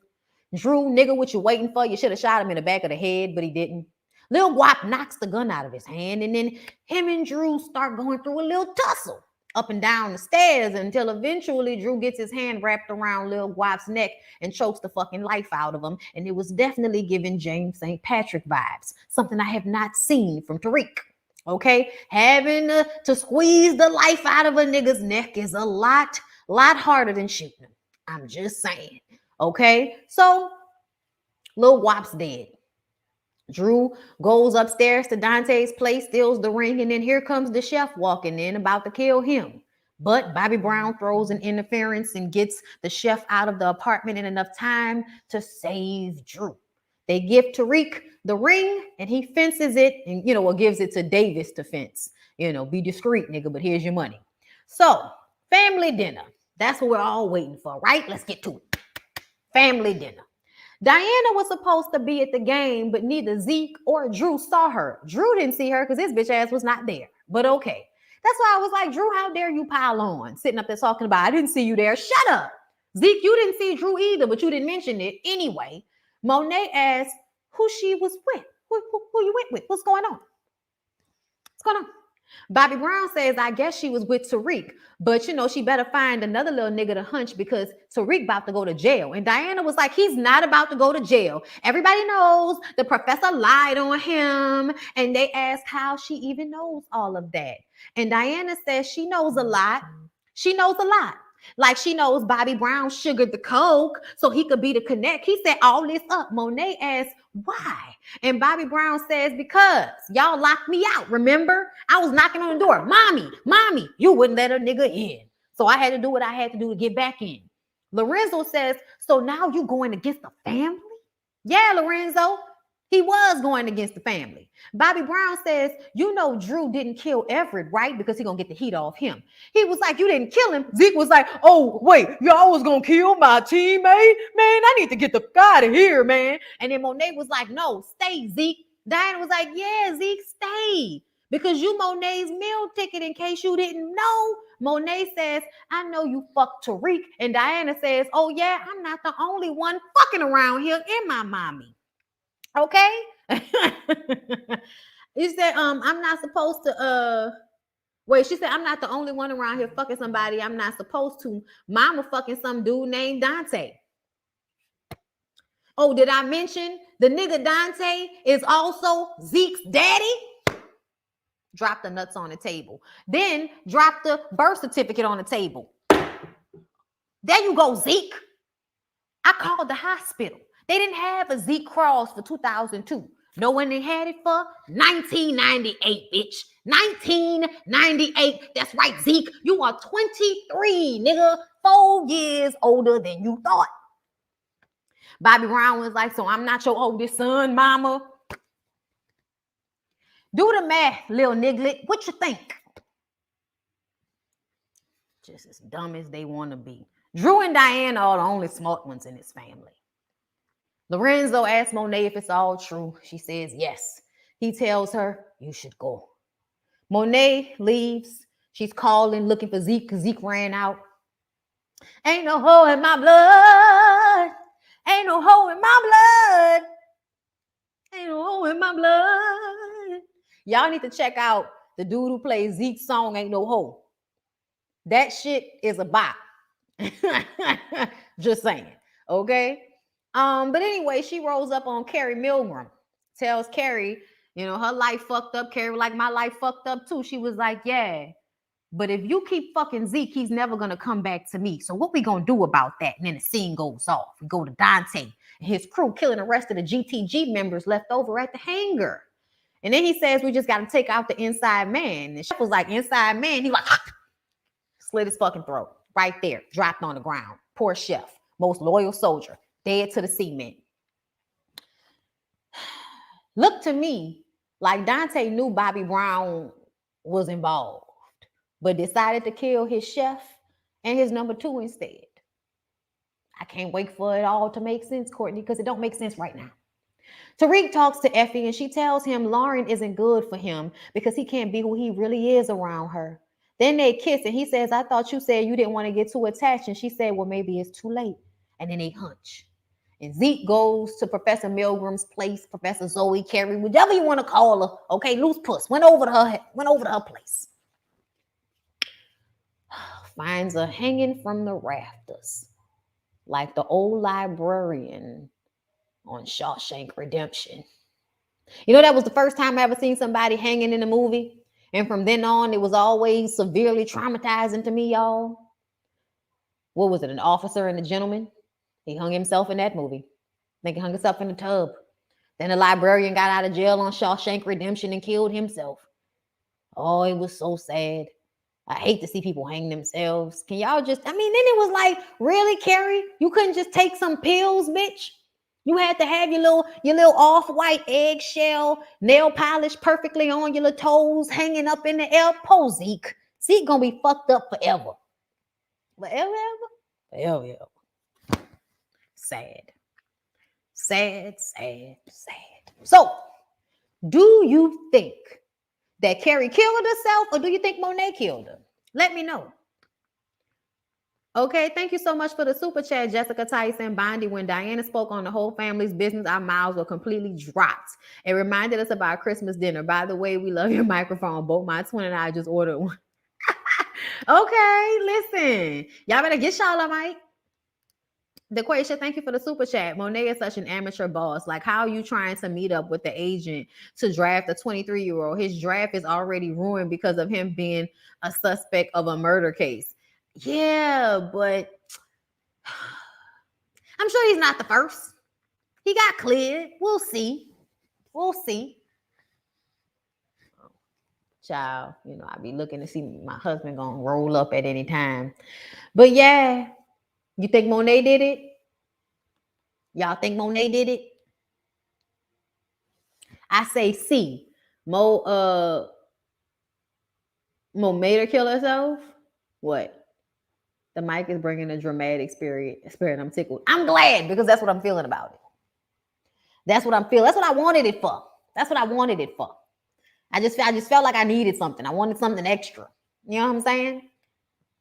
Drew, nigga, what you waiting for? You should have shot him in the back of the head, but he didn't. Lil Guap knocks the gun out of his hand, and then him and Drew start going through a little tussle up and down the stairs until eventually Drew gets his hand wrapped around Lil Guap's neck and chokes the fucking life out of him. And it was definitely giving James St. Patrick vibes, something I have not seen from Tariq. Okay, having to squeeze the life out of a nigga's neck is a lot harder than shooting him. I'm just saying. Okay, so Lil Guap's dead. Drew goes upstairs to Dante's place, steals the ring, and then here comes the chef walking in about to kill him. But Bobby Brown throws an interference and gets the chef out of the apartment in enough time to save Drew. They give Tariq the ring and he fences it and, gives it to Davis to fence. Be discreet, nigga, but here's your money. So, family dinner. That's what we're all waiting for, right? Let's get to it. Family dinner. Diana was supposed to be at the game, but neither Zeke or Drew saw her. Drew didn't see her because his bitch ass was not there. But okay. That's why I was like, Drew, how dare you pile on? Sitting up there talking about, I didn't see you there. Shut up. Zeke, you didn't see Drew either, but you didn't mention it. Anyway, Monet asked who she was with. Who you went with? What's going on? What's going on? Bobby Brown says, I guess she was with Tariq, but she better find another little nigga to hunch because Tariq about to go to jail. And Diana was like, he's not about to go to jail. Everybody knows the professor lied on him. And they asked how she even knows all of that. And Diana says she knows a lot. She knows a lot. Like she knows Bobby Brown sugared the coke so he could be the connect. He set all this up. Monet asked, why? And Bobby Brown says, because y'all locked me out. Remember? I was knocking on the door. Mommy, you wouldn't let a nigga in. So I had to do what I had to do to get back in. Lorenzo says, so now you going against the family? Yeah, Lorenzo. He was going against the family. Bobby Brown says, Drew didn't kill Everett, right? Because he's going to get the heat off him. He was like, you didn't kill him. Zeke was like, oh, wait, y'all was going to kill my teammate? Man, I need to get the fuck out of here, man. And then Monet was like, no, stay, Zeke. Diana was like, yeah, Zeke, stay. Because you Monet's meal ticket in case you didn't know. Monet says, I know you fucked Tariq. And Diana says, oh, yeah, I'm not the only one fucking around here in my mommy. Okay. You said I'm not supposed to Wait, she said, I'm not the only one around here fucking somebody I'm not supposed to. Mama fucking some dude named Dante. Oh, did I mention the nigga Dante is also Zeke's daddy? Drop the nuts on the table. Then drop the birth certificate on the table. There you go, Zeke. I called the hospital. They didn't have a Zeke Cross for 2002. Know when they had it for? 1998, bitch. 1998. That's right, Zeke. You are 23, nigga. 4 years older than you thought. Bobby Brown was like, so I'm not your oldest son, mama. Do the math, little niglet. What you think? Just as dumb as they want to be. Drew and Diana are the only smart ones in his family. Lorenzo asks Monet if it's all true. She says yes. He tells her, you should go. Monet leaves. She's calling, looking for Zeke because Zeke ran out. Ain't no hoe in my blood. Ain't no hoe in my blood. Ain't no hoe in my blood. Y'all need to check out the dude who plays Zeke's song, Ain't No Hoe. That shit is a bop. Just saying. Okay? But anyway, she rolls up on Carrie Milgram. Tells Carrie, you know, her life fucked up. Carrie was like, my life fucked up too. She was like, yeah. But if you keep fucking Zeke, he's never going to come back to me. So what we going to do about that? And then the scene goes off. We go to Dante and his crew killing the rest of the GTG members left over at the hangar. And then he says, we just got to take out the inside man. And Chef was like, inside man? He like, slit his fucking throat right there, dropped on the ground. Poor Chef, most loyal soldier, dead to the cement. Look to me like Dante knew Bobby Brown was involved, but decided to kill his chef and his number 2 instead. I can't wait for it all to make sense, Courtney, because it don't make sense right now. Tariq talks to Effie and she tells him Lauren isn't good for him because he can't be who he really is around her. Then they kiss and he says, I thought you said you didn't want to get too attached. And she said, well, maybe it's too late. And then they hunch. And Zeke goes to Professor Milgram's place, Professor Zoe, Carrie, whatever you want to call her. Okay, loose puss. Went over to her place. Finds her hanging from the rafters, like the old librarian on Shawshank Redemption. You know, that was the first time I ever seen somebody hanging in a movie. And from then on, it was always severely traumatizing to me, y'all. What was it, An Officer and a Gentleman? He hung himself in that movie. I think he hung himself in the tub. Then the librarian got out of jail on Shawshank Redemption and killed himself. Oh, it was so sad. I hate to see people hang themselves. Can y'all just, then it was like, really, Carrie? You couldn't just take some pills, bitch? You had to have your little off-white eggshell, nail polish perfectly on your little toes, hanging up in the air. Po Zeke. Zeke gonna be fucked up forever. Forever? Forever. Sad. Sad, sad, sad. So, do you think that Carrie killed herself or do you think Monet killed her? Let me know. Okay, thank you so much for the super chat, Jessica Tyson Bondy. When Diana spoke on the whole family's business, our mouths were completely dropped. It reminded us about Christmas dinner. By the way, we love your microphone. Both my twin and I just ordered one. Okay, listen. Y'all better get y'all a mic. DeQuasia, thank you for the super chat. Monet is such an amateur boss. Like, how are you trying to meet up with the agent to draft a 23-year-old? His draft is already ruined because of him being a suspect of a murder case. Yeah, but I'm sure he's not the first. He got cleared. We'll see. We'll see. Child, you know, I be looking to see my husband gonna roll up at any time. But yeah, you think Monet did it? Y'all think Monet did it? I say C. Mo made her kill herself? What? The mic is bringing a dramatic spirit. I'm tickled. I'm glad because that's what I'm feeling about it. That's what I'm feeling. That's what I wanted it for. That's what I wanted it for. I just felt like I needed something. I wanted something extra. You know what I'm saying?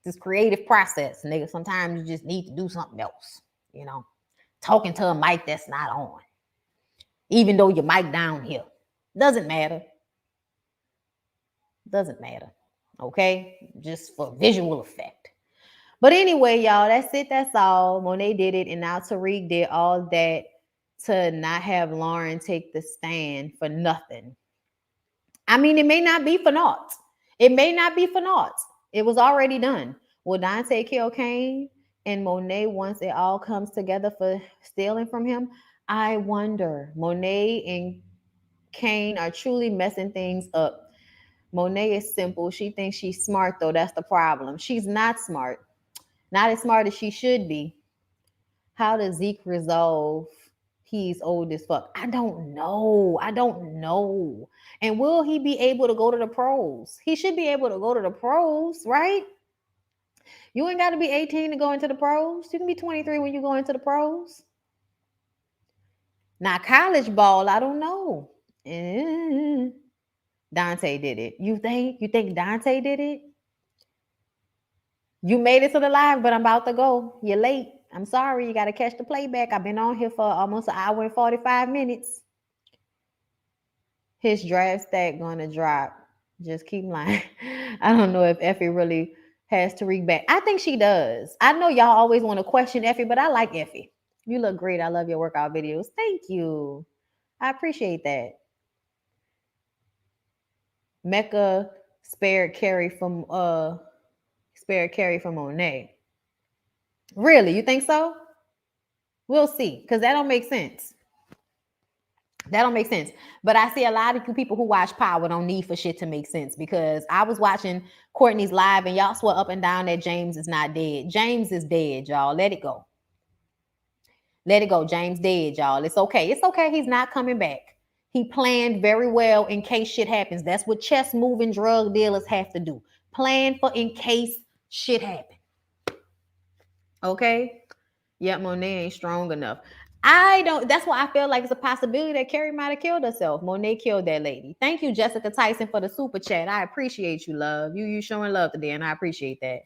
This creative process, nigga. Sometimes you just need to do something else. You know, talking to a mic that's not on, even though your mic down here, doesn't matter. Doesn't matter. Okay, just for visual effect. But anyway, y'all, that's it. That's all. Monet did it, and now Tariq did all that to not have Lauren take the stand for nothing. I mean, it may not be for naught. It may not be for naught. It was already done. Will Dante kill Kane and Monet once it all comes together for stealing from him? I wonder. Monet and Kane are truly messing things up. Monet is simple. She thinks she's smart, though. That's the problem. She's not smart. Not as smart as she should be. How does Zeke resolve he's old as fuck? I don't know. I don't know. And will he be able to go to the pros? He should be able to go to the pros, right? You ain't got to be 18 to go into the pros. You can be 23 when you go into the pros. Now, college ball, I don't know. Dante did it. You think? You think Dante did it? You made it to the live, but I'm about to go. You're late. I'm sorry. You got to catch the playback. I've been on here for almost an hour and 45 minutes. His draft stack going to drop. Just keep lying. I don't know if Effie really has Tariq back. I think she does. I know y'all always want to question Effie, but I like Effie. You look great. I love your workout videos. Thank you. I appreciate that. Mecca spared carry from Monet. Really? You think so? We'll see, because that don't make sense. That don't make sense. But I see a lot of people who watch Power don't need for shit to make sense, because I was watching Courtney's live and y'all swore up and down that James is not dead. James is dead, y'all. Let it go. Let it go. James dead, y'all. It's okay. It's okay. He's not coming back. He planned very well in case shit happens. That's what chess moving drug dealers have to do. Plan for in case shit happens. Okay? Yeah, Monet ain't strong enough. I don't. That's why I feel like it's a possibility that Carrie might have killed herself. Monet killed that lady. Thank you, Jessica Tyson, for the super chat. I appreciate you, love. You showing love today, and I appreciate that.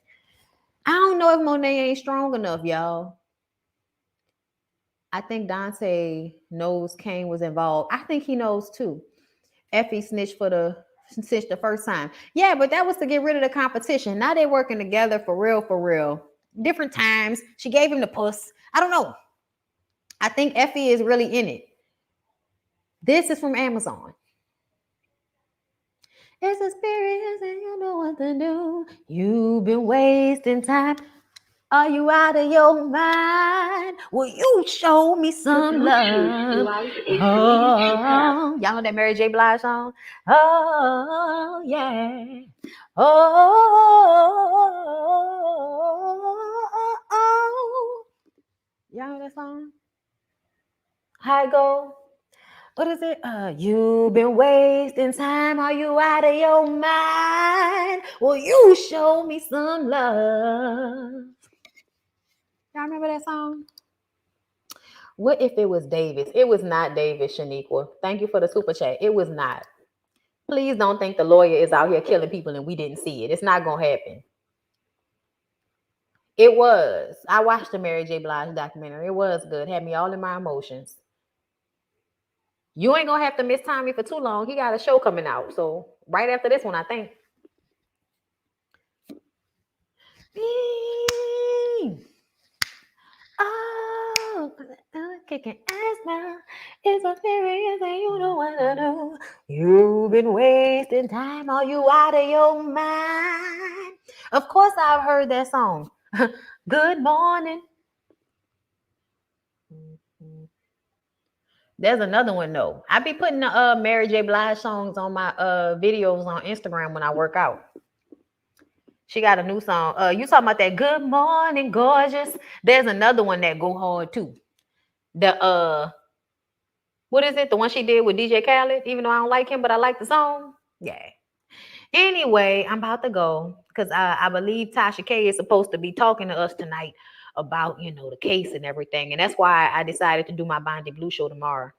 I don't know if Monet ain't strong enough, y'all. I think Dante knows Kane was involved. I think he knows too. Effie snitched the first time. Yeah, but that was to get rid of the competition. Now they're working together for real, for real. Different times. She gave him the puss. I don't know. I think Effie is really in it. This is from Amazon. It's a experience and you know what to do. You've been wasting time. Are you out of your mind? Will you show me some love? Oh, y'all know that Mary J. Blige song? Oh, yeah. Oh. Y'all know that song? How it go? What is it? You've been wasting time. Are you out of your mind? Will you show me some love? Y'all remember that song? What if it was Davis? It was not Davis, Shaniqua. Thank you for the super chat. It was not. Please don't think the lawyer is out here killing people and we didn't see it. It's not going to happen. It was. I watched the Mary J. Blige documentary. It was good. Had me all in my emotions. You ain't going to have to miss Tommy for too long. He got a show coming out. So right after this one, I think. Oh, kicking ass now. It's a serious and you know what to do. You've been wasting time. Are you out of your mind? Of course, I've heard that song. Good morning. There's another one though. I be putting the Mary J. Blige songs on my videos on Instagram when I work out. She got a new song. You talking about that Good Morning Gorgeous? There's another one that go hard too. The what is it? The one she did with DJ Khaled, even though I don't like him, but I like the song. Yeah. Anyway, I'm about to go because I believe Tasha K is supposed to be talking to us tonight about, the case and everything. And that's why I decided to do my BondyBlue show tomorrow.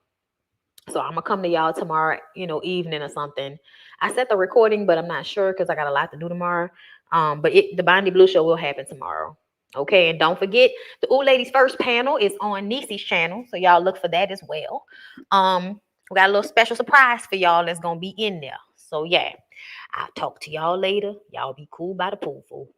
So I'm gonna come to y'all tomorrow, evening or something. I set the recording, but I'm not sure because I got a lot to do tomorrow. But the BondyBlue show will happen tomorrow. Okay, and don't forget the Ooh Ladies First panel is on Niecy's channel, so y'all look for that as well. We got a little special surprise for y'all that's gonna be in there. So yeah, I'll talk to y'all later. Y'all be cool by the pool.